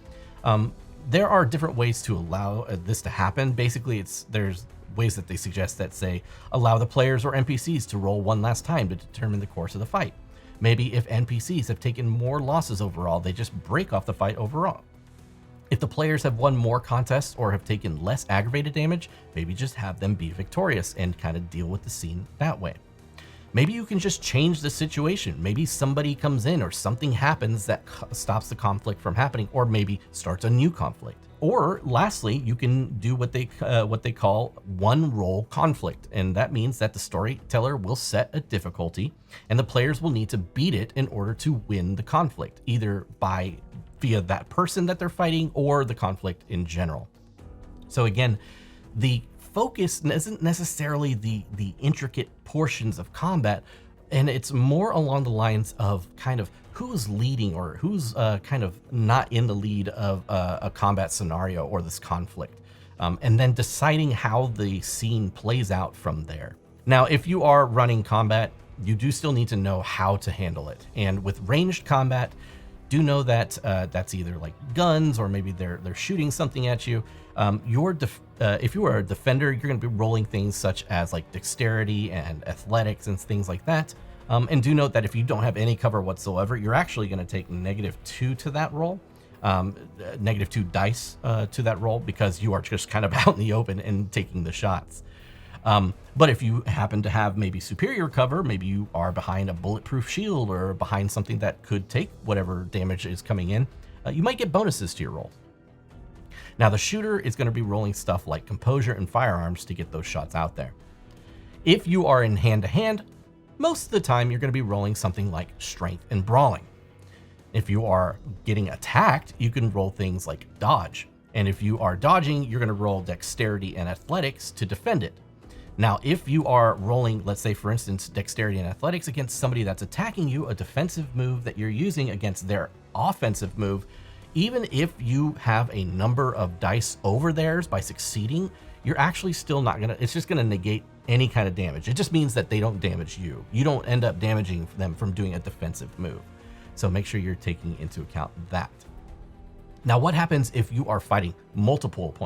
there are different ways to allow this to happen. Basically, there's ways that they suggest that say, allow the players or NPCs to roll one last time to determine the course of the fight. Maybe if NPCs have taken more losses overall, they just break off the fight overall. If the players have won more contests or have taken less aggravated damage, maybe just have them be victorious and kind of deal with the scene that way. Maybe you can just change the situation. Maybe somebody comes in or something happens that stops the conflict from happening, or maybe starts a new conflict. Or lastly, you can do what they call one roll conflict. And that means that the storyteller will set a difficulty and the players will need to beat it in order to win the conflict, either via that person that they're fighting or the conflict in general. So again, the focus isn't necessarily the intricate portions of combat, and it's more along the lines of kind of who's leading or who's kind of not in the lead of a combat scenario or this conflict, and then deciding how the scene plays out from there. Now, if you are running combat, you do still need to know how to handle it. And with ranged combat, do know that that's either like guns or maybe they're shooting something at you. If you are a defender, you're going to be rolling things such as like dexterity and athletics and things like that. And do note that if you don't have any cover whatsoever, you're actually going to take -2 to that roll, -2 dice to that roll, because you are just kind of out in the open and taking the shots. But if you happen to have maybe superior cover, maybe you are behind a bulletproof shield or behind something that could take whatever damage is coming in, you might get bonuses to your roll. Now, the shooter is going to be rolling stuff like composure and firearms to get those shots out there. If you are in hand-to-hand, most of the time you're going to be rolling something like strength and brawling. If you are getting attacked, you can roll things like dodge. And if you are dodging, you're going to roll dexterity and athletics to defend it. Now, if you are rolling, let's say, for instance, dexterity and athletics against somebody that's attacking you, a defensive move that you're using against their offensive move, even if you have a number of dice over theirs by succeeding, you're actually still not going to, it's just going to negate any kind of damage. It just means that they don't damage you. You don't end up damaging them from doing a defensive move. So make sure you're taking into account that. Now, what happens if you are fighting multiple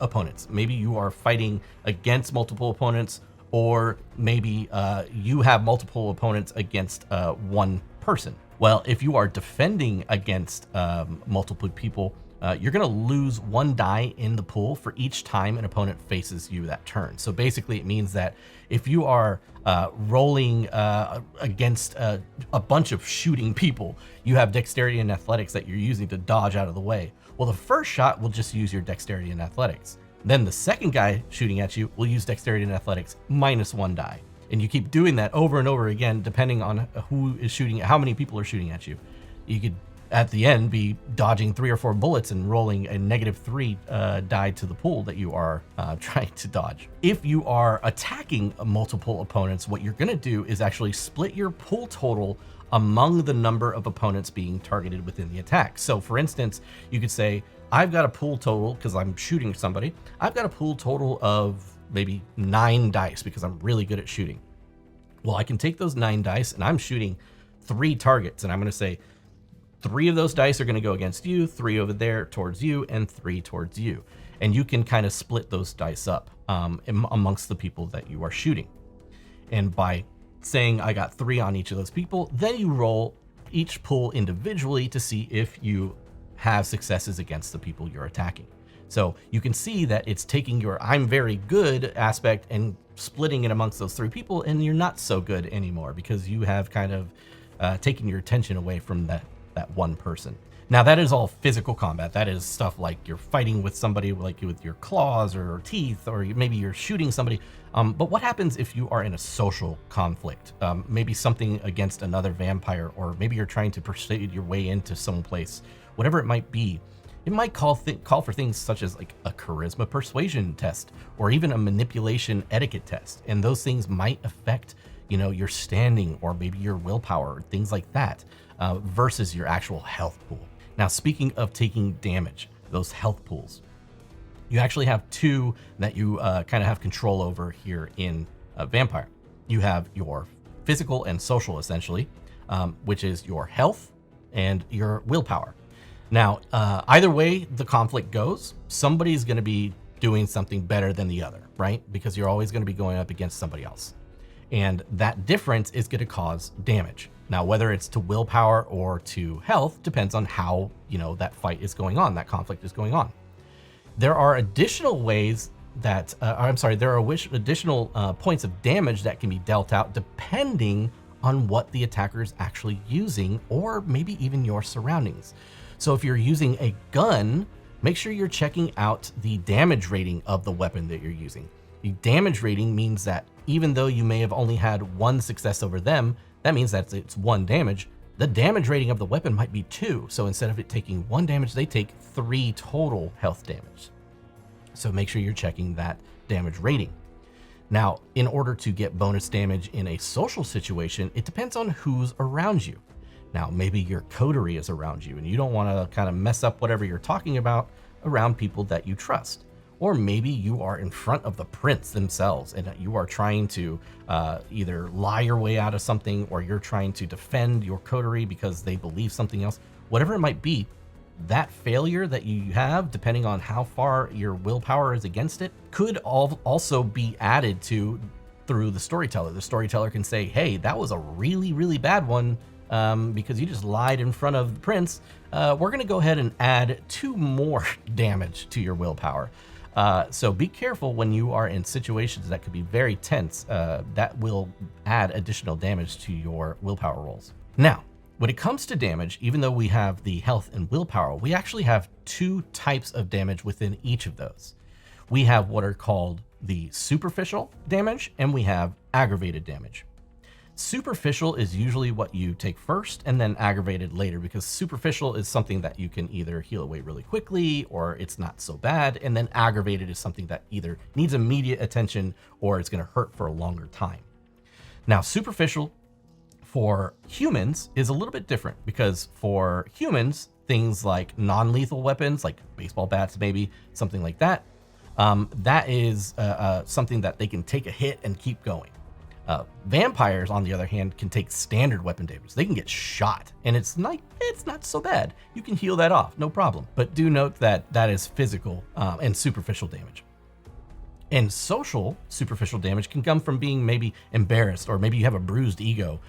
opponents? Maybe you are fighting against multiple opponents, or maybe you have multiple opponents against one person. Well, if you are defending against multiple people, you're going to lose 1 die in the pool for each time an opponent faces you that turn. So basically, it means that if you are rolling against a bunch of shooting people, you have dexterity and athletics that you're using to dodge out of the way. Well, the first shot will just use your dexterity and athletics. Then the second guy shooting at you will use dexterity and athletics -1 die. And you keep doing that over and over again, depending on who is shooting, how many people are shooting at you. You could, at the end, be dodging 3 or 4 bullets and rolling a -3 die to the pool that you are trying to dodge. If you are attacking multiple opponents, what you're going to do is actually split your pool total among the number of opponents being targeted within the attack. So for instance, you could say, I've got a pool total, because I'm shooting somebody, I've got a pool total of maybe 9 dice because I'm really good at shooting. Well, I can take those 9 dice and I'm shooting 3 targets, and I'm going to say 3 of those dice are going to go against you, 3 over there towards you, and 3 towards you. And you can kind of split those dice up amongst the people that you are shooting. And by saying I got 3 on each of those people, then you roll each pool individually to see if you have successes against the people you're attacking. So you can see that it's taking your I'm very good aspect and splitting it amongst those 3 people, and you're not so good anymore because you have kind of taken your attention away from that one person. Now that is all physical combat. That is stuff like you're fighting with somebody like with your claws or teeth, or maybe you're shooting somebody. But what happens if you are in a social conflict? Maybe something against another vampire, or maybe you're trying to persuade your way into some place, whatever it might be. It might call for things such as like a charisma persuasion test, or even a manipulation etiquette test. And those things might affect, your standing, or maybe your willpower, things like that, versus your actual health pool. Now, speaking of taking damage, those health pools, you actually have two that you kind of have control over here in Vampire. You have your physical and social, essentially, which is your health and your willpower. Now, either way the conflict goes, somebody's going to be doing something better than the other, right? Because you're always going to be going up against somebody else. And that difference is going to cause damage. Now, whether it's to willpower or to health depends on how, that fight is going on, that conflict is going on. There are additional ways that, additional points of damage that can be dealt out depending on what the attacker is actually using, or maybe even your surroundings. So if you're using a gun, make sure you're checking out the damage rating of the weapon that you're using. The damage rating means that even though you may have only had one success over them, that means that it's 1 damage. The damage rating of the weapon might be 2. So instead of it taking 1 damage, they take 3 total health damage. So make sure you're checking that damage rating. Now, in order to get bonus damage in a social situation, it depends on who's around you. Now, maybe your coterie is around you and you don't want to kind of mess up whatever you're talking about around people that you trust. Or maybe you are in front of the prince themselves and you are trying to either lie your way out of something, or you're trying to defend your coterie because they believe something else. Whatever it might be, that failure that you have, depending on how far your willpower is against it, could also be added to through the storyteller. The storyteller can say, hey, that was a really, really bad one because you just lied in front of the prince. We're going to go ahead and add 2 more damage to your willpower. So be careful when you are in situations that could be very tense. That will add additional damage to your willpower rolls. Now, when it comes to damage, even though we have the health and willpower, we actually have 2 types of damage within each of those. We have what are called the superficial damage, and we have aggravated damage. Superficial is usually what you take first, and then aggravated later, because superficial is something that you can either heal away really quickly, or it's not so bad, and then aggravated is something that either needs immediate attention or it's going to hurt for a longer time. Now, superficial for humans is a little bit different, because for humans, things like non-lethal weapons, like baseball bats, maybe something like that, that is something that they can take a hit and keep going. Vampires, on the other hand, can take standard weapon damage. They can get shot, and it's not so bad. You can heal that off, no problem. But do note that that is physical and superficial damage. And social superficial damage can come from being maybe embarrassed, or maybe you have a bruised ego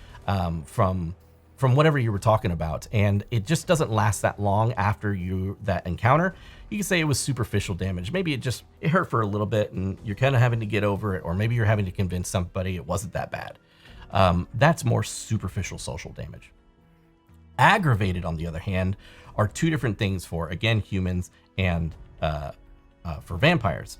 from whatever you were talking about, and it just doesn't last that long after that encounter. You can say it was superficial damage. Maybe it hurt for a little bit and you're kind of having to get over it, or maybe you're having to convince somebody it wasn't that bad. That's more superficial social damage. Aggravated, on the other hand, are 2 different things for, again, humans and for vampires.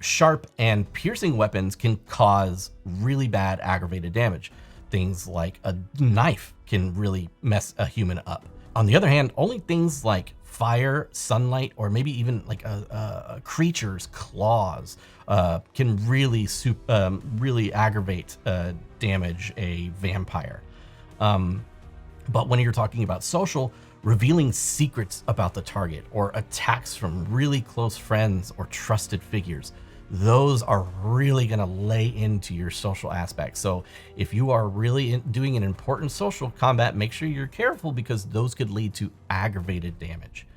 Sharp and piercing weapons can cause really bad aggravated damage. Things like a knife can really mess a human up. On the other hand, only things like fire, sunlight, or maybe even like a creature's claws can really aggravate damage a vampire. But when you're talking about social, revealing secrets about the target, or attacks from really close friends or trusted figures, those are really going to lay into your social aspect. So if you are really doing an important social combat, make sure you're careful, because those could lead to aggravated damage.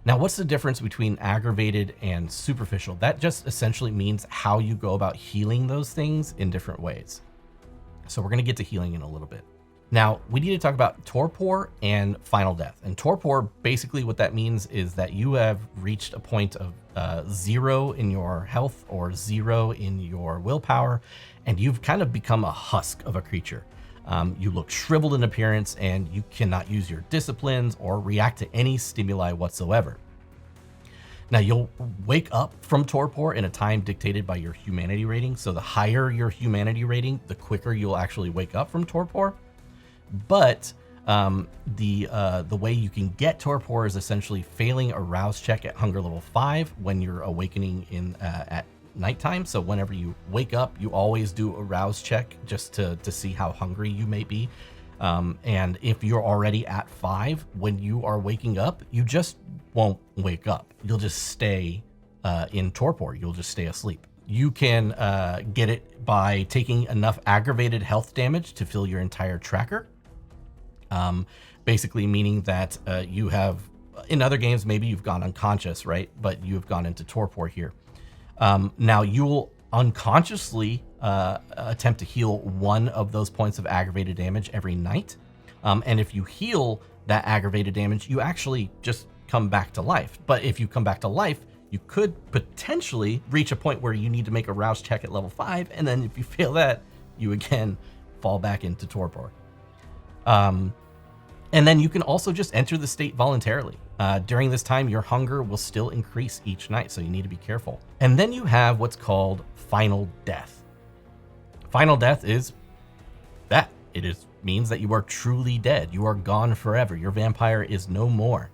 Now, what's the difference between aggravated and superficial? That just essentially means how you go about healing those things in different ways. So we're going to get to healing in a little bit. Now, we need to talk about Torpor and Final Death. And Torpor, basically what that means is that you have reached a point of 0 in your health or 0 in your willpower, and you've kind of become a husk of a creature. You look shriveled in appearance, and you cannot use your disciplines or react to any stimuli whatsoever. Now, you'll wake up from torpor in a time dictated by your humanity rating. So the higher your humanity rating, the quicker you'll actually wake up from torpor. But the way you can get torpor is essentially failing a rouse check at hunger level 5 when you're awakening at nighttime. So whenever you wake up, you always do a rouse check just to see how hungry you may be. And if you're already at 5 when you are waking up, you just won't wake up. You'll just stay in torpor. You'll just stay asleep. You can get it by taking enough aggravated health damage to fill your entire tracker. Basically meaning that you have, in other games, maybe you've gone unconscious, right? But you have gone into torpor here. Now you'll unconsciously attempt to heal one of those points of aggravated damage every night. And if you heal that aggravated damage, you actually just come back to life. But if you come back to life, you could potentially reach a point where you need to make a rouse check at level 5. And then if you fail that, you again fall back into torpor. And then you can also just enter the state voluntarily. During this time, your hunger will still increase each night, so you need to be careful. And then you have what's called Final Death. Final Death is that. It means that you are truly dead. You are gone forever. Your vampire is no more.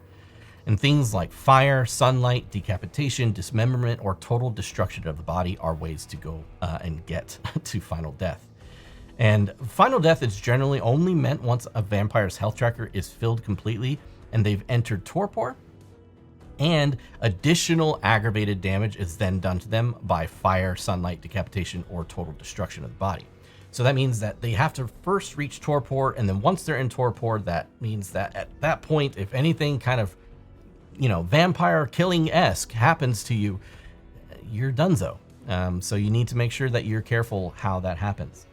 And things like fire, sunlight, decapitation, dismemberment, or total destruction of the body are ways to go and get to Final Death. And Final Death is generally only meant once a vampire's health tracker is filled completely and they've entered torpor, and additional aggravated damage is then done to them by fire, sunlight, decapitation, or total destruction of the body. So that means that they have to first reach torpor, and then once they're in torpor, that means that at that point, if anything kind of, vampire killing-esque happens to you, you're donezo. So you need to make sure that you're careful how that happens.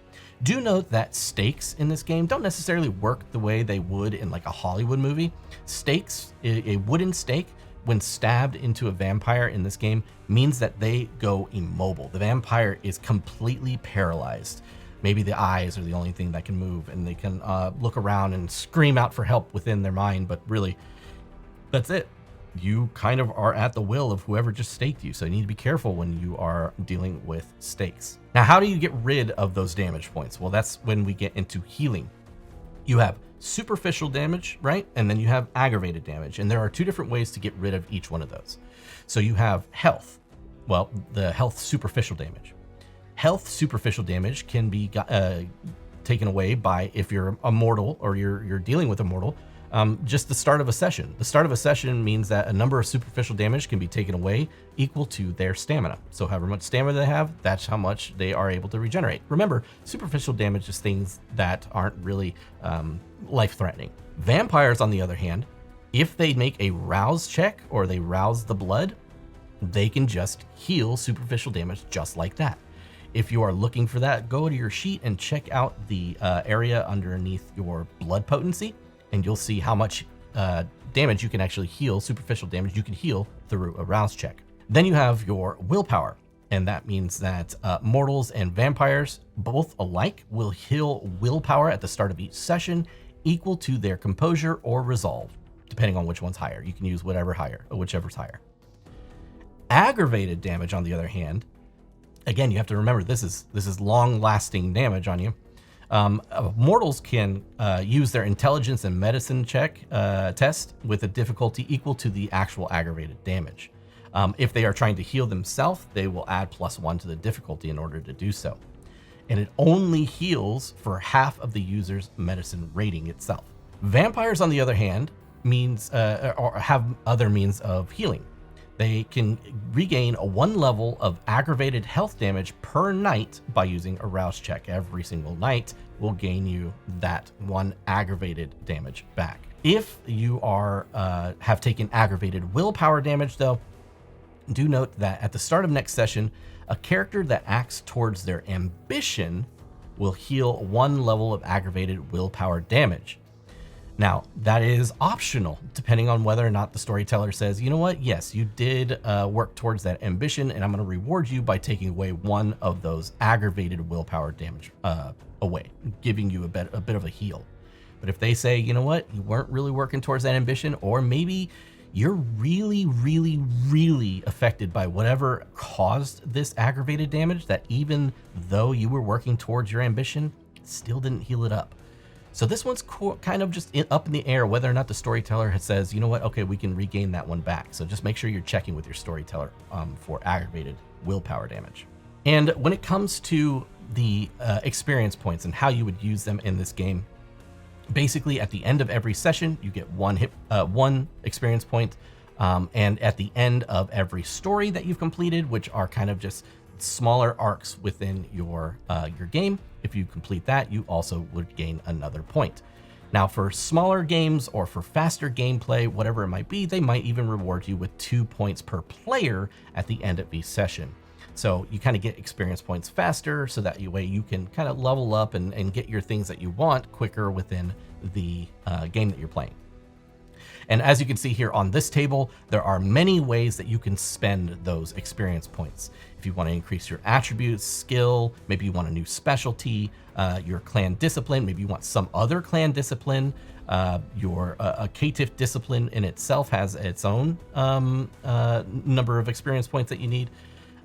Do note that stakes in this game don't necessarily work the way they would in like a Hollywood movie. Stakes, a wooden stake, when stabbed into a vampire in this game, means that they go immobile. The vampire is completely paralyzed. Maybe the eyes are the only thing that can move, and they can look around and scream out for help within their mind, but really, that's it. You kind of are at the will of whoever just staked you, so you need to be careful when you are dealing with stakes. Now, how do you get rid of those damage points? Well, that's when we get into healing. You have superficial damage, right? And then you have aggravated damage, and there are two different ways to get rid of each one of those. So you have health. Well, the health superficial damage. Health superficial damage can be taken away by, if you're a mortal or you're dealing with a mortal, just the start of a session. The start of a session means that a number of superficial damage can be taken away equal to their stamina. So however much stamina they have, that's how much they are able to regenerate. Remember, superficial damage is things that aren't really life-threatening. Vampires, on the other hand, if they make a rouse check or they rouse the blood, they can just heal superficial damage just like that. If you are looking for that, go to your sheet and check out the area underneath your blood potency, and you'll see how much damage you can actually heal, superficial damage you can heal through a rouse check. Then you have your willpower, and that means that mortals and vampires, both alike, will heal willpower at the start of each session equal to their composure or resolve, depending on which one's higher. You can use whichever's higher. Aggravated damage, on the other hand, again, you have to remember this is long-lasting damage on you. Mortals can use their intelligence and medicine check test with a difficulty equal to the actual aggravated damage. If they are trying to heal themselves, they will add +1 to the difficulty in order to do so. And it only heals for half of the user's medicine rating itself. Vampires, on the other hand, or have other means of healing. They can regain 1 level of aggravated health damage per night by using a rouse check. Every single night will gain you that 1 aggravated damage back. If you have taken aggravated willpower damage, though, do note that at the start of next session, a character that acts towards their ambition will heal 1 level of aggravated willpower damage. Now, that is optional, depending on whether or not the storyteller says, you know what, yes, you did work towards that ambition, and I'm going to reward you by taking away one of those aggravated willpower damage away, giving you a bit of a heal. But if they say, you know what, you weren't really working towards that ambition, or maybe you're really, really, really affected by whatever caused this aggravated damage, that even though you were working towards your ambition, it still didn't heal it up. So this one's kind of just up in the air, whether or not the storyteller says, you know what, okay, we can regain that one back. So just make sure you're checking with your storyteller for aggravated willpower damage. And when it comes to the experience points and how you would use them in this game, basically at the end of every session, you get one experience point. And at the end of every story that you've completed, which are kind of just smaller arcs within your game, if you complete that, you also would gain another point. Now, for smaller games or for faster gameplay, whatever it might be, they might even reward you with 2 points per player at the end of each session. So you kind of get experience points faster, so that way you can kind of level up and get your things that you want quicker within the game that you're playing. And as you can see here on this table, there are many ways that you can spend those experience points. If you want to increase your attributes, skill, maybe you want a new specialty, your clan discipline, maybe you want some other clan discipline, your a caitiff discipline in itself has its own number of experience points that you need.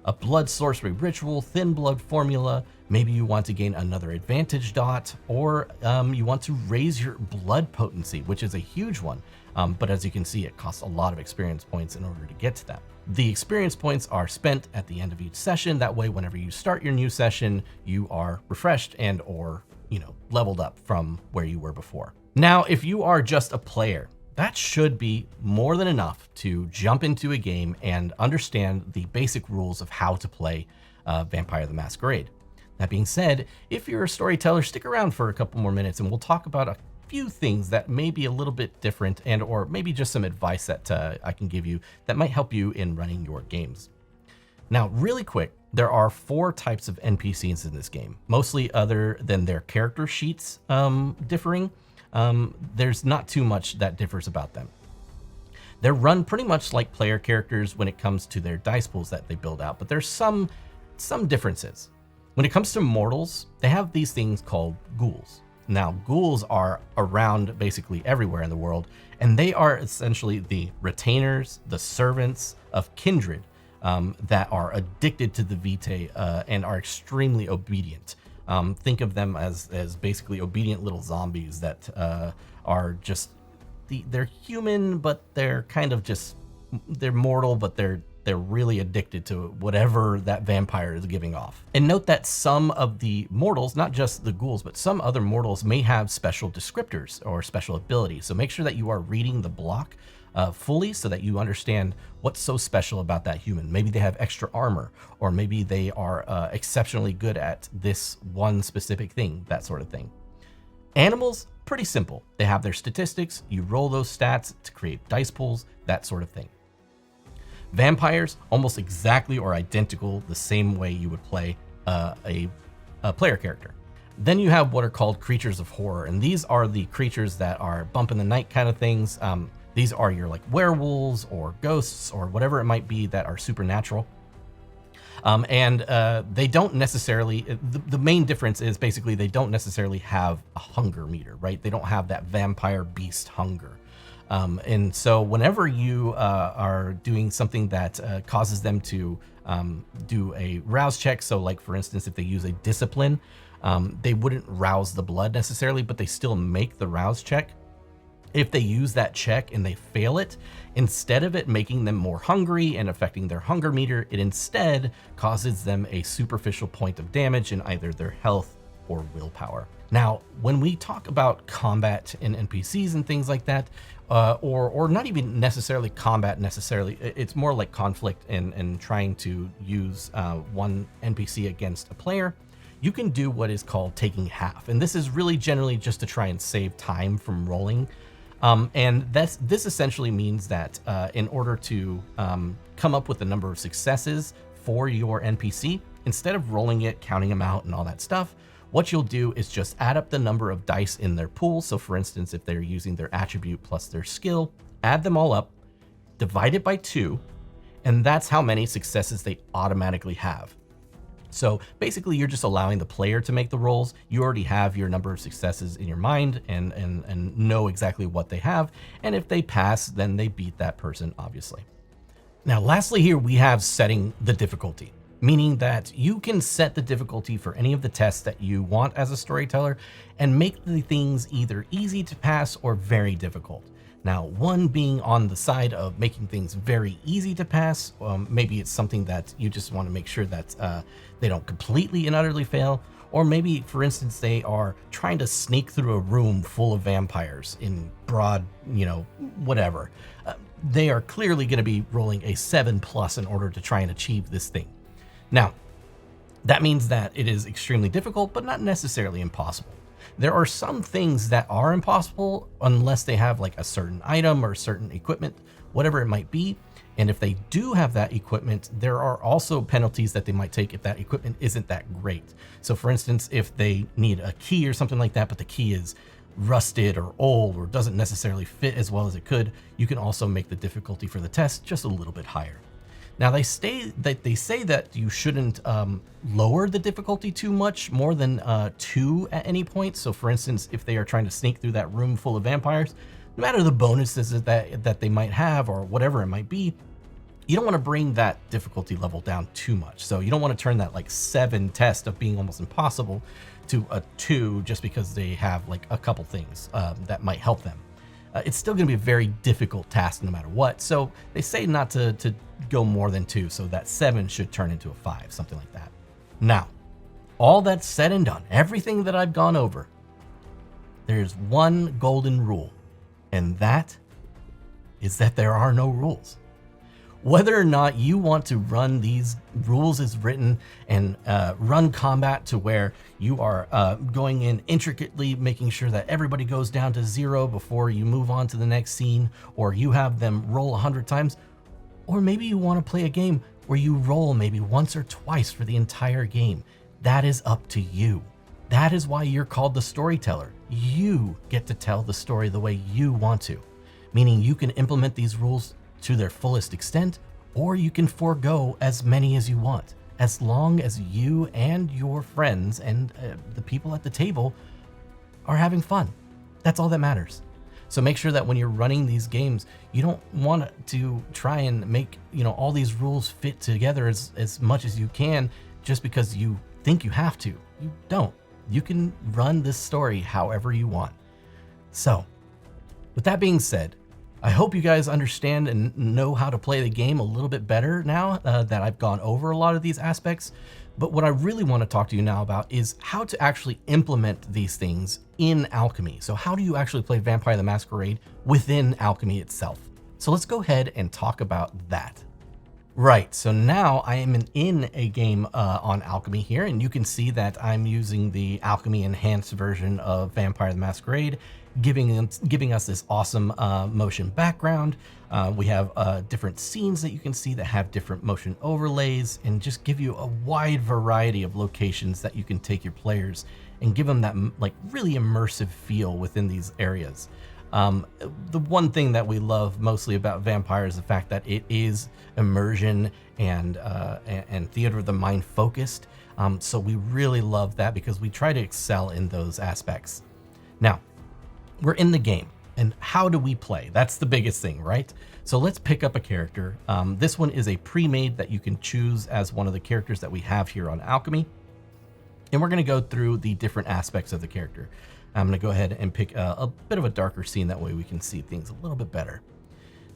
A blood sorcery ritual, thin blood formula, maybe you want to gain another advantage dot, or you want to raise your blood potency, which is a huge one. But as you can see, it costs a lot of experience points in order to get to that. The experience points are spent at the end of each session. That way, whenever you start your new session, you are refreshed and or, leveled up from where you were before. Now, if you are just a player, that should be more than enough to jump into a game and understand the basic rules of how to play Vampire the Masquerade. That being said, if you're a storyteller, stick around for a couple more minutes and we'll talk about a few things that may be a little bit different, and or maybe just some advice that I can give you that might help you in running your games. Now, really quick, there are 4 types of NPCs in this game, mostly other than their character sheets differing. There's not too much that differs about them. They're run pretty much like player characters when it comes to their dice pools that they build out, but there's some differences. When it comes to mortals, they have these things called ghouls. Now, ghouls are around basically everywhere in the world, and they are essentially the retainers, the servants of kindred that are addicted to the vitae and are extremely obedient. Think of them as basically obedient little zombies that are just, they're human, but they're kind of just, they're mortal, but they're really addicted to whatever that vampire is giving off. And note that some of the mortals, not just the ghouls, but some other mortals may have special descriptors or special abilities. So make sure that you are reading the block fully so that you understand what's so special about that human. Maybe they have extra armor, or maybe they are exceptionally good at this one specific thing, that sort of thing. Animals, pretty simple. They have their statistics. You roll those stats to create dice pools, that sort of thing. Vampires, almost exactly or identical, the same way you would play a player character. Then you have what are called creatures of horror, and these are the creatures that are bump in the night kind of things. These are your like werewolves or ghosts or whatever it might be that are supernatural. And they don't necessarily, the main difference is basically they don't necessarily have a hunger meter, right? They don't have that vampire beast hunger. And so whenever you are doing something that causes them to do a rouse check, so like for instance, if they use a discipline, they wouldn't rouse the blood necessarily, but they still make the rouse check. If they use that check and they fail it, instead of it making them more hungry and affecting their hunger meter, it instead causes them a superficial point of damage in either their health or willpower. Now, when we talk about combat in NPCs and things like that, or not even necessarily combat necessarily, it's more like conflict and trying to use one NPC against a player, you can do what is called taking half. And this is really generally just to try and save time from rolling. And this essentially means that in order to come up with the number of successes for your NPC, instead of rolling it, counting them out and all that stuff, what you'll do is just add up the number of dice in their pool. So for instance, if they're using their attribute plus their skill, add them all up, divide it by 2, and that's how many successes they automatically have. So basically you're just allowing the player to make the rolls. You already have your number of successes in your mind and know exactly what they have. And if they pass, then they beat that person, obviously. Now, lastly here, we have setting the difficulty, meaning that you can set the difficulty for any of the tests that you want as a storyteller and make the things either easy to pass or very difficult. Now, one being on the side of making things very easy to pass, maybe it's something that you just want to make sure that they don't completely and utterly fail, or maybe, for instance, they are trying to sneak through a room full of vampires in broad, whatever. They are clearly going to be rolling a 7+ in order to try and achieve this thing. Now, that means that it is extremely difficult, but not necessarily impossible. There are some things that are impossible unless they have like a certain item or certain equipment, whatever it might be. And if they do have that equipment, there are also penalties that they might take if that equipment isn't that great. So for instance, if they need a key or something like that, but the key is rusted or old or doesn't necessarily fit as well as it could, you can also make the difficulty for the test just a little bit higher. Now they say that you shouldn't lower the difficulty too much, more than 2 at any point. So for instance, if they are trying to sneak through that room full of vampires, no matter the bonuses that they might have or whatever it might be, you don't want to bring that difficulty level down too much. So you don't want to turn that like 7 test of being almost impossible to a 2 just because they have like a couple things that might help them. It's still going to be a very difficult task no matter what. So they say not to go more than 2. So that 7 should turn into a 5, something like that. Now, all that's said and done, everything that I've gone over, there's one golden rule, and that is that there are no rules. Whether or not you want to run these rules as written and run combat to where you are going in intricately, making sure that everybody goes down to 0 before you move on to the next scene, or you have them roll 100 times, or maybe you want to play a game where you roll maybe once or twice for the entire game. That is up to you. That is why you're called the storyteller. You get to tell the story the way you want to, meaning you can implement these rules to their fullest extent, or you can forego as many as you want, as long as you and your friends and the people at the table are having fun. That's all that matters. So make sure that when you're running these games, you don't want to try and make all these rules fit together as much as you can just because you think you have to. You don't. You can run this story however you want. So with that being said, I hope you guys understand and know how to play the game a little bit better now that I've gone over a lot of these aspects. But what I really want to talk to you now about is how to actually implement these things in Alchemy. So how do you actually play Vampire the Masquerade within Alchemy itself? So let's go ahead and talk about that. Right, so now I am in a game on Alchemy here, and you can see that I'm using the Alchemy enhanced version of Vampire the Masquerade, giving us this awesome motion background. We have different scenes that you can see that have different motion overlays and just give you a wide variety of locations that you can take your players and give them that like really immersive feel within these areas. The one thing that we love mostly about Vampire is the fact that it is immersion and theater of the mind focused. So we really love that because we try to excel in those aspects. Now, we're in the game, and how do we play? That's the biggest thing, right? So let's pick up a character. This one is a pre-made that you can choose as one of the characters that we have here on Alchemy. And we're gonna go through the different aspects of the character. I'm gonna go ahead and pick a bit of a darker scene, that way we can see things a little bit better.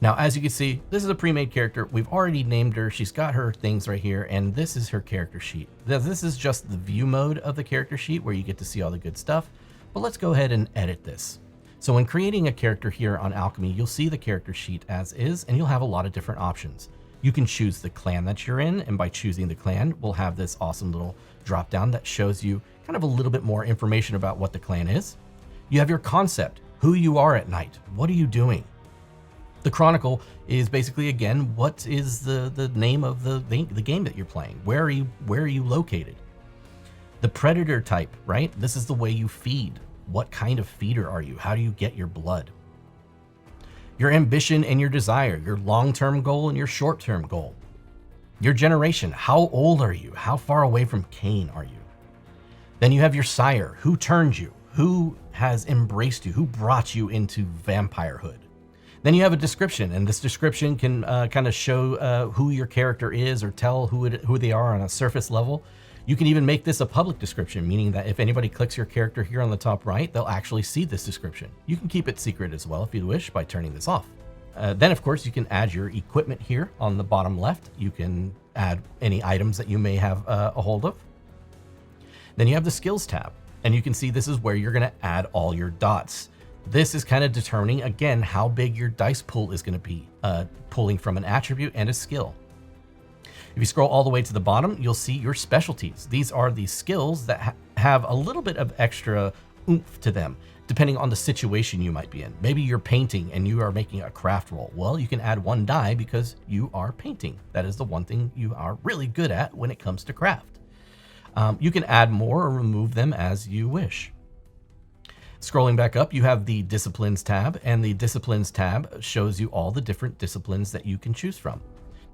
Now, as you can see, this is a pre-made character. We've already named her. She's got her things right here, and this is her character sheet. This is just the view mode of the character sheet where you get to see all the good stuff, but let's go ahead and edit this. So when creating a character here on Alchemy, you'll see the character sheet as is, and you'll have a lot of different options. You can choose the clan that you're in, and by choosing the clan, we'll have this awesome little drop down that shows you kind of a little bit more information about what the clan is. You have your concept, who you are at night, what are you doing? The Chronicle is basically, again, what is the name of the game that you're playing? Where are you located? The predator type, right? This is the way you feed. What kind of feeder are you? How do you get your blood? Your ambition and your desire, your long-term goal and your short-term goal. Your generation, how old are you? How far away from Cain are you? Then you have your sire, who turned you? Who has embraced you? Who brought you into vampirehood? Then you have a description, and this description can kind of show who your character is or tell who they are on a surface level. You can even make this a public description, meaning that if anybody clicks your character here on the top right, they'll actually see this description. You can keep it secret as well if you wish by turning this off. Then, of course, you can add your equipment here on the bottom left. You can add any items that you may have a hold of. Then you have the skills tab, and you can see this is where you're going to add all your dots. This is kind of determining, again, how big your dice pool is going to be, pulling from an attribute and a skill. If you scroll all the way to the bottom, you'll see your specialties. These are the skills that have a little bit of extra oomph to them, depending on the situation you might be in. Maybe you're painting and you are making a craft roll. Well, you can add 1 die because you are painting. That is the one thing you are really good at when it comes to craft. You can add more or remove them as you wish. Scrolling back up, you have the Disciplines tab, and the Disciplines tab shows you all the different disciplines that you can choose from.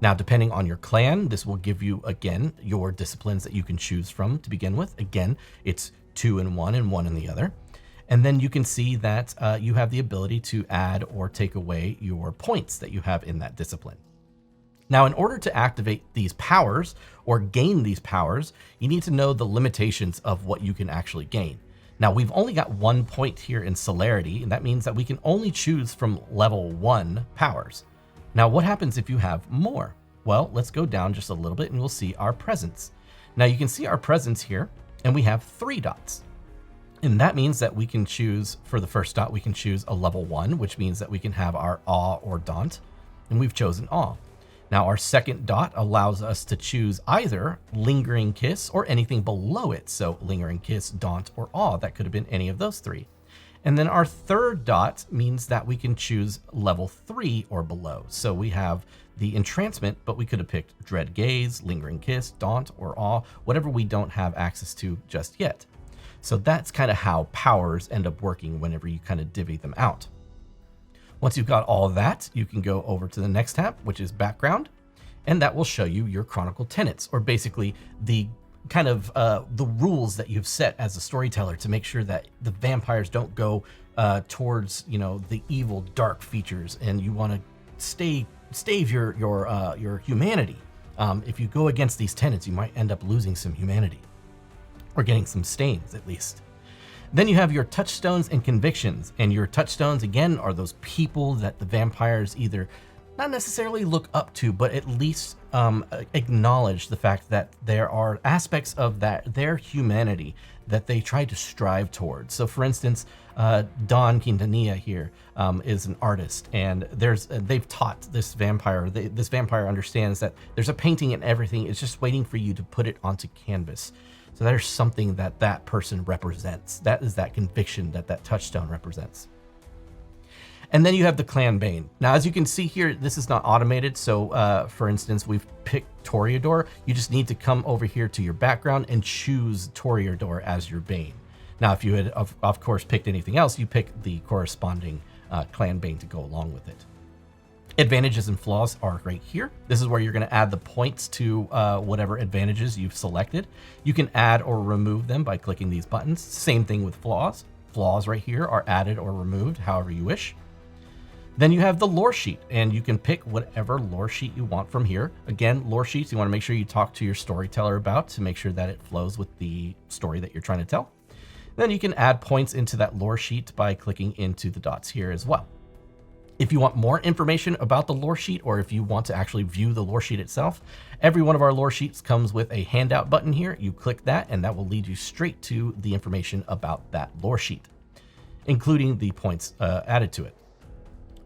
Now, depending on your clan, this will give you, again, your disciplines that you can choose from to begin with. Again, it's 2 in one and 1 in the other. And then you can see that you have the ability to add or take away your points that you have in that discipline. Now, in order to activate these powers or gain these powers, you need to know the limitations of what you can actually gain. Now, we've only got 1 point here in celerity, and that means that we can only choose from level 1 powers. Now, what happens if you have more? Well, let's go down just a little bit and we'll see our presence. Now, you can see our presence here, and we have 3 dots. And that means that we can choose, for the first dot, we can choose a level 1, which means that we can have our awe or daunt, and we've chosen awe. Now, our second dot allows us to choose either Lingering Kiss or anything below it. So Lingering Kiss, Daunt, or Awe. That could have been any of those 3. And then our third dot means that we can choose level 3 or below. So we have the Entrancement, but we could have picked Dread Gaze, Lingering Kiss, Daunt, or Awe, whatever we don't have access to just yet. So that's kind of how powers end up working whenever you kind of divvy them out. Once you've got all of that, you can go over to the next tab, which is Background, and that will show you your Chronicle Tenets, or basically the kind of the rules that you've set as a storyteller to make sure that the vampires don't go towards, you know, the evil, dark features, and you want to stave your humanity. If you go against these tenets, you might end up losing some humanity, or getting some stains at least. Then you have your touchstones and convictions, and your touchstones, again, are those people that the vampires either not necessarily look up to, but at least acknowledge the fact that there are aspects of their humanity that they try to strive towards. So, for instance, Don Quintanilla here is an artist, and they've taught this vampire. This vampire understands that there's a painting and everything. It's just waiting for you to put it onto canvas. So there's something that person represents. That is that conviction that touchstone represents. And then you have the clan Bane. Now, as you can see here, this is not automated. So for instance, we've picked Toreador. You just need to come over here to your background and choose Toreador as your Bane. Now, if you had, of course, picked anything else, you pick the corresponding clan Bane to go along with it. Advantages and flaws are right here. This is where you're going to add the points to whatever advantages you've selected. You can add or remove them by clicking these buttons. Same thing with flaws. Flaws right here are added or removed however you wish. Then you have the lore sheet, and you can pick whatever lore sheet you want from here. Again, lore sheets, you want to make sure you talk to your storyteller about to make sure that it flows with the story that you're trying to tell. Then you can add points into that lore sheet by clicking into the dots here as well. If you want more information about the lore sheet, or if you want to actually view the lore sheet itself, every one of our lore sheets comes with a handout button here. You click that, and that will lead you straight to the information about that lore sheet, including the points added to it.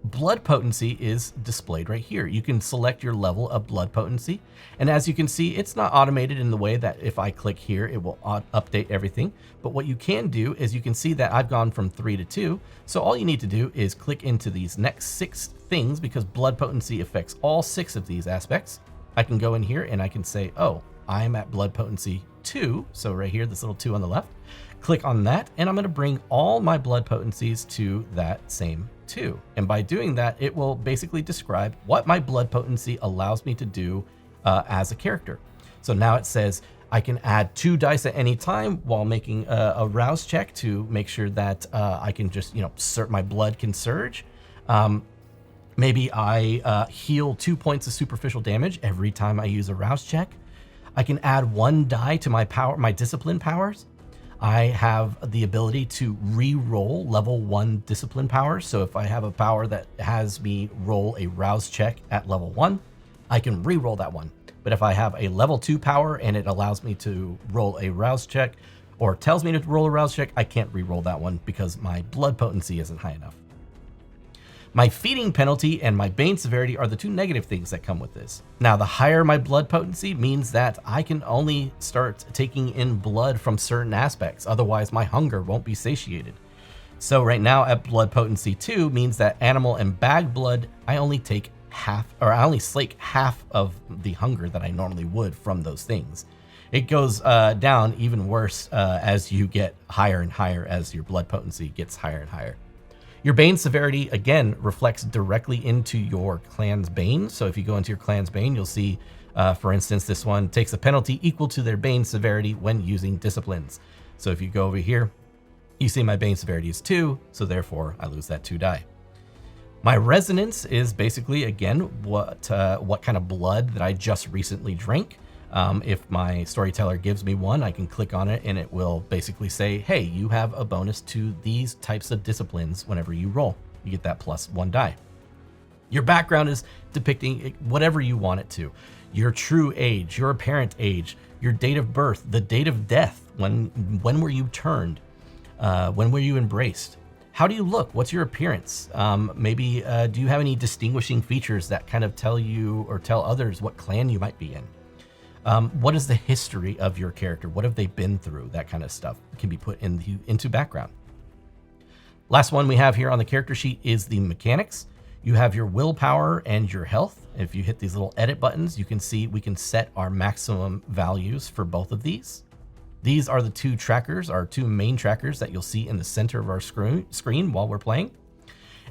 Blood potency is displayed right here. You can select your level of blood potency. And as you can see, it's not automated in the way that if I click here, it will update everything. But what you can do is you can see that I've gone from 3 to 2. So all you need to do is click into these next 6 things, because blood potency affects all 6 of these aspects. I can go in here and I can say, oh, I'm at blood potency 2. So right here, this little 2 on the left. Click on that, and I'm going to bring all my blood potencies to that same 2. And by doing that, it will basically describe what my blood potency allows me to do as a character. So now it says I can add 2 dice at any time while making a rouse check to make sure that I can just, my blood can surge. Maybe I heal 2 points of superficial damage every time I use a rouse check. I can add 1 die to my discipline powers. I have the ability to re-roll level 1 discipline powers. So if I have a power that has me roll a rouse check at level 1, I can re-roll that one. But if I have a level 2 power and it allows me to roll a rouse check or tells me to roll a rouse check, I can't re-roll that one because my blood potency isn't high enough. My feeding penalty and my Bane severity are the 2 negative things that come with this. Now, the higher my blood potency means that I can only start taking in blood from certain aspects. Otherwise, my hunger won't be satiated. So right now at blood potency 2 means that animal and bag blood, I only take I only slake half of the hunger that I normally would from those things. It goes down even worse as you get higher and higher as your blood potency gets higher and higher. Your Bane severity, again, reflects directly into your clan's Bane. So if you go into your clan's Bane, you'll see, for instance, this one takes a penalty equal to their Bane severity when using disciplines. So if you go over here, you see my Bane severity is 2, so therefore I lose that 2 die. My resonance is basically, again, what kind of blood that I just recently drank. If my storyteller gives me one, I can click on it and it will basically say, hey, you have a bonus to these types of disciplines whenever you roll. You get that plus 1 die. Your background is depicting whatever you want it to. Your true age, your apparent age, your date of birth, the date of death, when were you turned, when were you embraced? How do you look? What's your appearance? Maybe do you have any distinguishing features that kind of tell you or tell others what clan you might be in? What is the history of your character? What have they been through? That kind of stuff can be put into background. Last one we have here on the character sheet is the mechanics. You have your willpower and your health. If you hit these little edit buttons, you can see we can set our maximum values for both of these. These are the 2 trackers, our 2 main trackers that you'll see in the center of our screen while we're playing.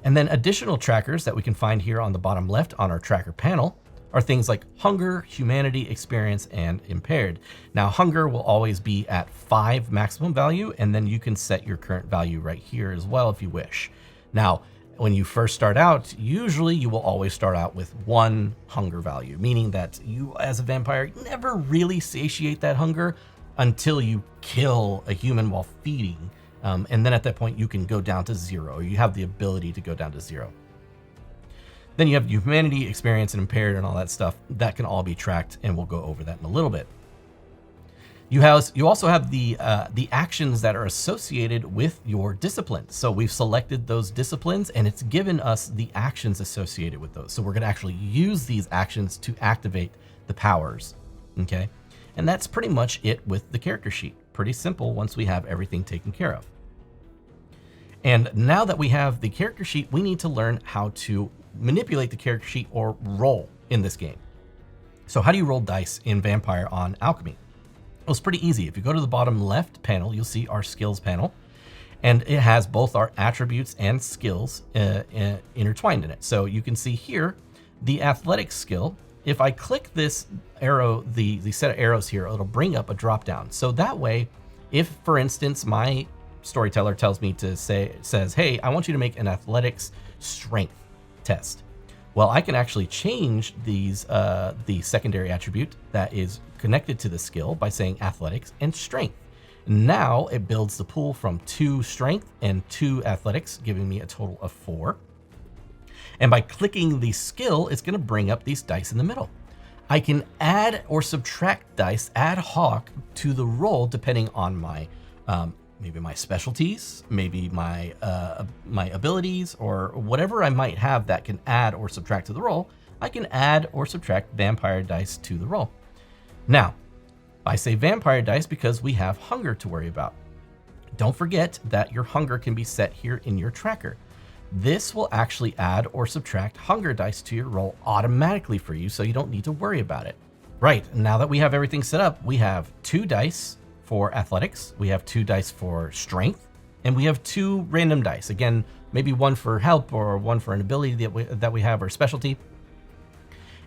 And then additional trackers that we can find here on the bottom left on our tracker panel are things like hunger, humanity, experience, and impaired. Now, hunger will always be at 5 maximum value, and then you can set your current value right here as well if you wish. Now, when you first start out, usually you will always start out with 1 hunger value, meaning that you as a vampire never really satiate that hunger until you kill a human while feeding. And then at that point, you can go down to 0. You have the ability to go down to 0. Then you have humanity, experience, and impaired and all that stuff. That can all be tracked, and we'll go over that in a little bit. You also have the actions that are associated with your disciplines. So we've selected those disciplines, and it's given us the actions associated with those. So we're going to actually use these actions to activate the powers, okay? And that's pretty much it with the character sheet. Pretty simple once we have everything taken care of. And now that we have the character sheet, we need to learn how to manipulate the character sheet or roll in this game. So how do you roll dice in Vampire on Alchemy? Well, it's pretty easy. If you go to the bottom left panel, you'll see our skills panel, and it has both our attributes and skills intertwined in it. So you can see here the athletics skill. If I click this arrow, the set of arrows here, it'll bring up a drop down. So that way, if for instance my storyteller tells me to says, hey, I want you to make an athletics strength test. Well, I can actually change these the secondary attribute that is connected to the skill by saying athletics and strength. Now it builds the pool from 2 strength and 2 athletics, giving me a total of 4. And by clicking the skill, it's going to bring up these dice in the middle. I can add or subtract dice ad hoc to the roll depending on my maybe my specialties, maybe my abilities, or whatever I might have that can add or subtract to the roll. I can add or subtract vampire dice to the roll. Now, I say vampire dice because we have hunger to worry about. Don't forget that your hunger can be set here in your tracker. This will actually add or subtract hunger dice to your roll automatically for you, so you don't need to worry about it. Right, now that we have everything set up, we have 2 dice for athletics, we have 2 dice for strength, and we have 2 random dice. Again, maybe 1 for help or 1 for an ability that we have, or specialty.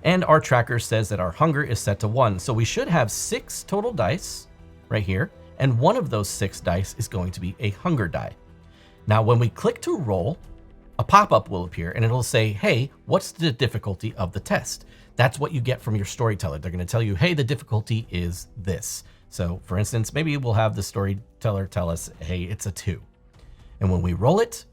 And our tracker says that our hunger is set to 1. So we should have 6 total dice right here, and one of those 6 dice is going to be a hunger die. Now, when we click to roll, a pop-up will appear and it'll say, hey, what's the difficulty of the test? That's what you get from your storyteller. They're going to tell you, hey, the difficulty is this. So for instance, maybe we'll have the storyteller tell us, hey, it's a 2. And when we roll it,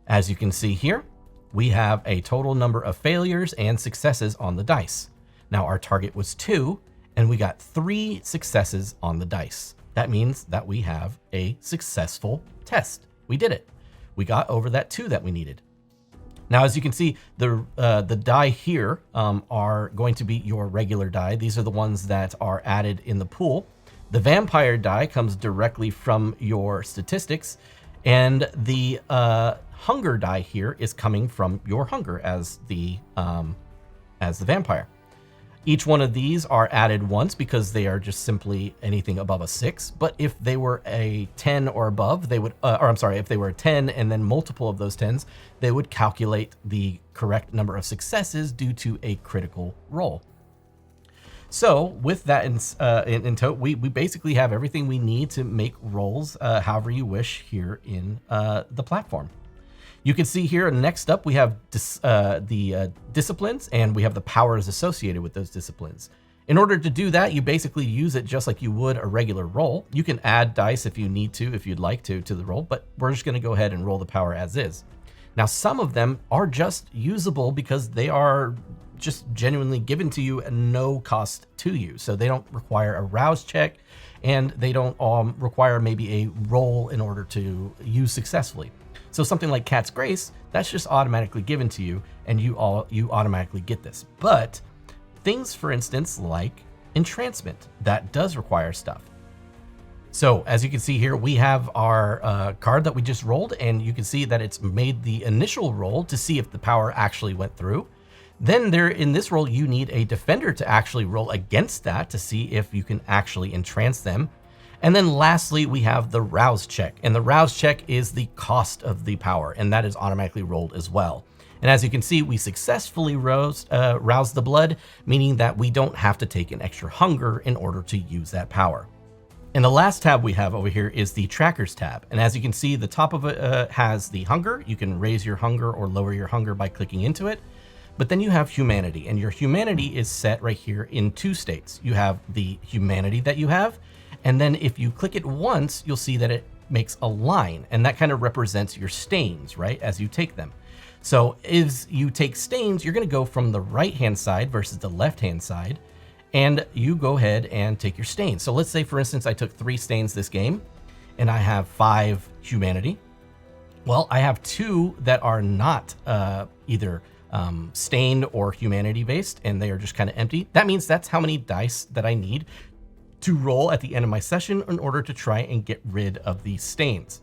as you can see here, we have a total number of failures and successes on the dice. Now our target was 2 and we got 3 successes on the dice. That means that we have a successful test. We did it. We got over that 2 that we needed. Now, as you can see, the die here are going to be your regular die. These are the ones that are added in the pool. The vampire die comes directly from your statistics, and the hunger die here is coming from your hunger as the vampire. Each one of these are added once because they are just simply anything above a 6. But if they were a 10 or above, they would, if they were a 10 and then multiple of those 10s, they would calculate the correct number of successes due to a critical roll. So with that in tow, we basically have everything we need to make rolls however you wish here in the platform. You can see here, next up, we have the disciplines, and we have the powers associated with those disciplines. In order to do that, you basically use it just like you would a regular roll. You can add dice if you need to, if you'd like to the roll, but we're just going to go ahead and roll the power as is. Now, some of them are just usable because they are just genuinely given to you at no cost to you. So they don't require a rouse check, and they don't require maybe a roll in order to use successfully. So something like Cat's Grace, that's just automatically given to you, and you automatically get this. But things, for instance, like entrancement, that does require stuff. So as you can see here, we have our card that we just rolled, and you can see that it's made the initial roll to see if the power actually went through. Then in this roll, you need a defender to actually roll against that to see if you can actually entrance them. And then lastly, we have the rouse check, and the rouse check is the cost of the power, and that is automatically rolled as well. And as you can see, we successfully roused the blood, meaning that we don't have to take an extra hunger in order to use that power. And the last tab we have over here is the trackers tab. And as you can see, the top of it has the hunger. You can raise your hunger or lower your hunger by clicking into it. But then you have humanity, and your humanity is set right here in 2 states. You have the humanity that you have, and then if you click it once, you'll see that it makes a line, and that kind of represents your stains, right, as you take them. So as you take stains, you're going to go from the right-hand side versus the left-hand side, and you go ahead and take your stains. So let's say, for instance, I took 3 stains this game, and I have 5 humanity. Well, I have 2 that are not either stained or humanity based, and they are just kind of empty. That means that's how many dice that I need to roll at the end of my session in order to try and get rid of these stains.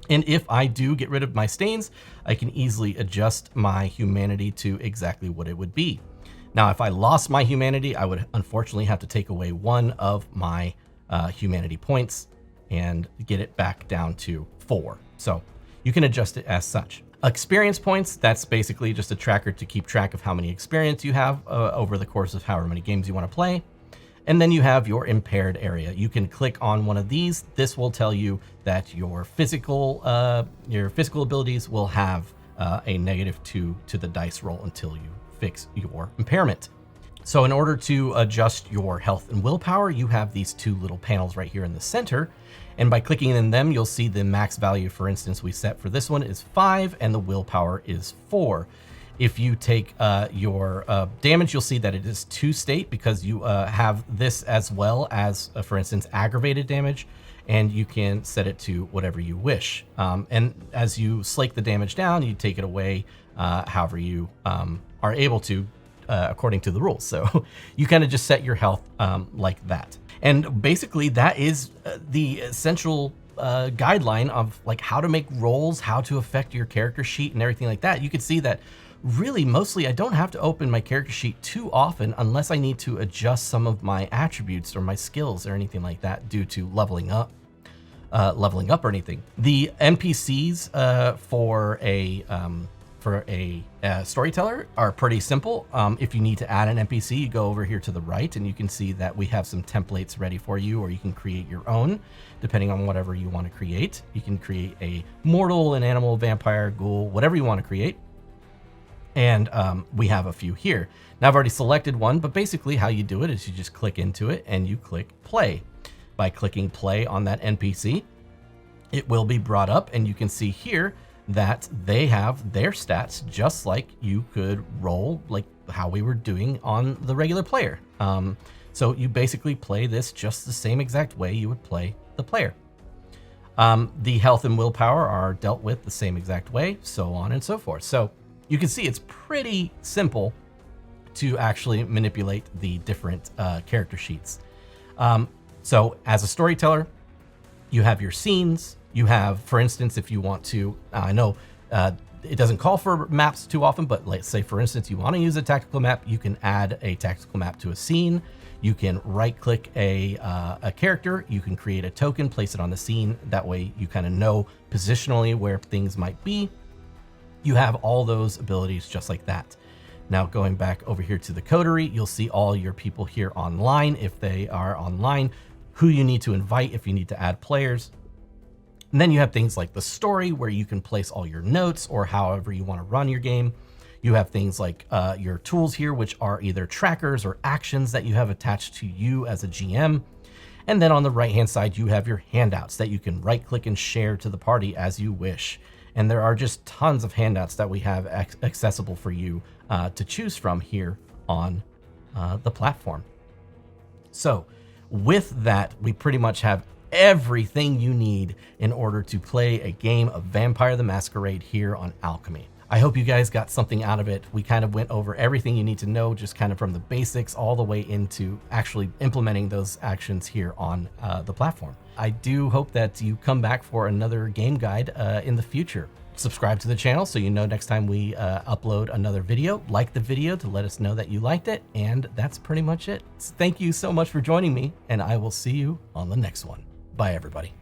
And if I do get rid of my stains, I can easily adjust my humanity to exactly what it would be. Now, if I lost my humanity, I would unfortunately have to take away 1 of my humanity points and get it back down to 4. So you can adjust it as such. Experience points, that's basically just a tracker to keep track of how many experience you have over the course of however many games you want to play. And then you have your impaired area. You can click on one of these. This will tell you that your physical abilities will have a -2 to the dice roll until you fix your impairment. So in order to adjust your health and willpower, you have these 2 little panels right here in the center. And by clicking in them, you'll see the max value, for instance, we set for this one is 5, and the willpower is 4. If you take your damage, you'll see that it is 2 state because you have this as well as, for instance, aggravated damage, and you can set it to whatever you wish. And as you slake the damage down, you take it away however you are able to according to the rules. So you kind of just set your health like that. And basically that is the essential guideline of like how to make rolls, how to affect your character sheet and everything like that, you can see that really mostly I don't have to open my character sheet too often unless I need to adjust some of my attributes or my skills or anything like that due to leveling up or anything. The NPCs for a storyteller are pretty simple. If you need to add an NPC, you go over here to the right and you can see that we have some templates ready for you, or you can create your own depending on whatever you want to create. You can create a mortal, an animal, vampire, ghoul, whatever you want to create. And we have a few here. Now I've already selected one, but basically how you do it is you just click into it and you click play. By clicking play on that NPC, it will be brought up and you can see here that they have their stats just like you could roll, like how we were doing on the regular player. So you basically play this just the same exact way you would play the player. The health and willpower are dealt with the same exact way, so on and so forth. So you can see it's pretty simple to actually manipulate the different character sheets. So as a storyteller, you have your scenes. You have, for instance, if you want to, I know it doesn't call for maps too often, but let's say, for instance, you want to use a tactical map, you can add a tactical map to a scene. You can right-click a character. You can create a token, place it on the scene. That way you kind of know positionally where things might be. You have all those abilities just like that. Now going back over here to the Coterie, you'll see all your people here online, if they are online, who you need to invite if you need to add players. And then you have things like the story where you can place all your notes or however you want to run your game. You have things like your tools here, which are either trackers or actions that you have attached to you as a GM. And then on the right-hand side, you have your handouts that you can right-click and share to the party as you wish. And there are just tons of handouts that we have accessible for you to choose from here on the platform. So with that, we pretty much have everything you need in order to play a game of Vampire the Masquerade here on Alchemy. I hope you guys got something out of it. We kind of went over everything you need to know, just kind of from the basics all the way into actually implementing those actions here on the platform. I do hope that you come back for another game guide in the future. Subscribe to the channel so you know next time we upload another video. Like the video to let us know that you liked it, and that's pretty much it. Thank you so much for joining me, and I will see you on the next one. Bye, everybody.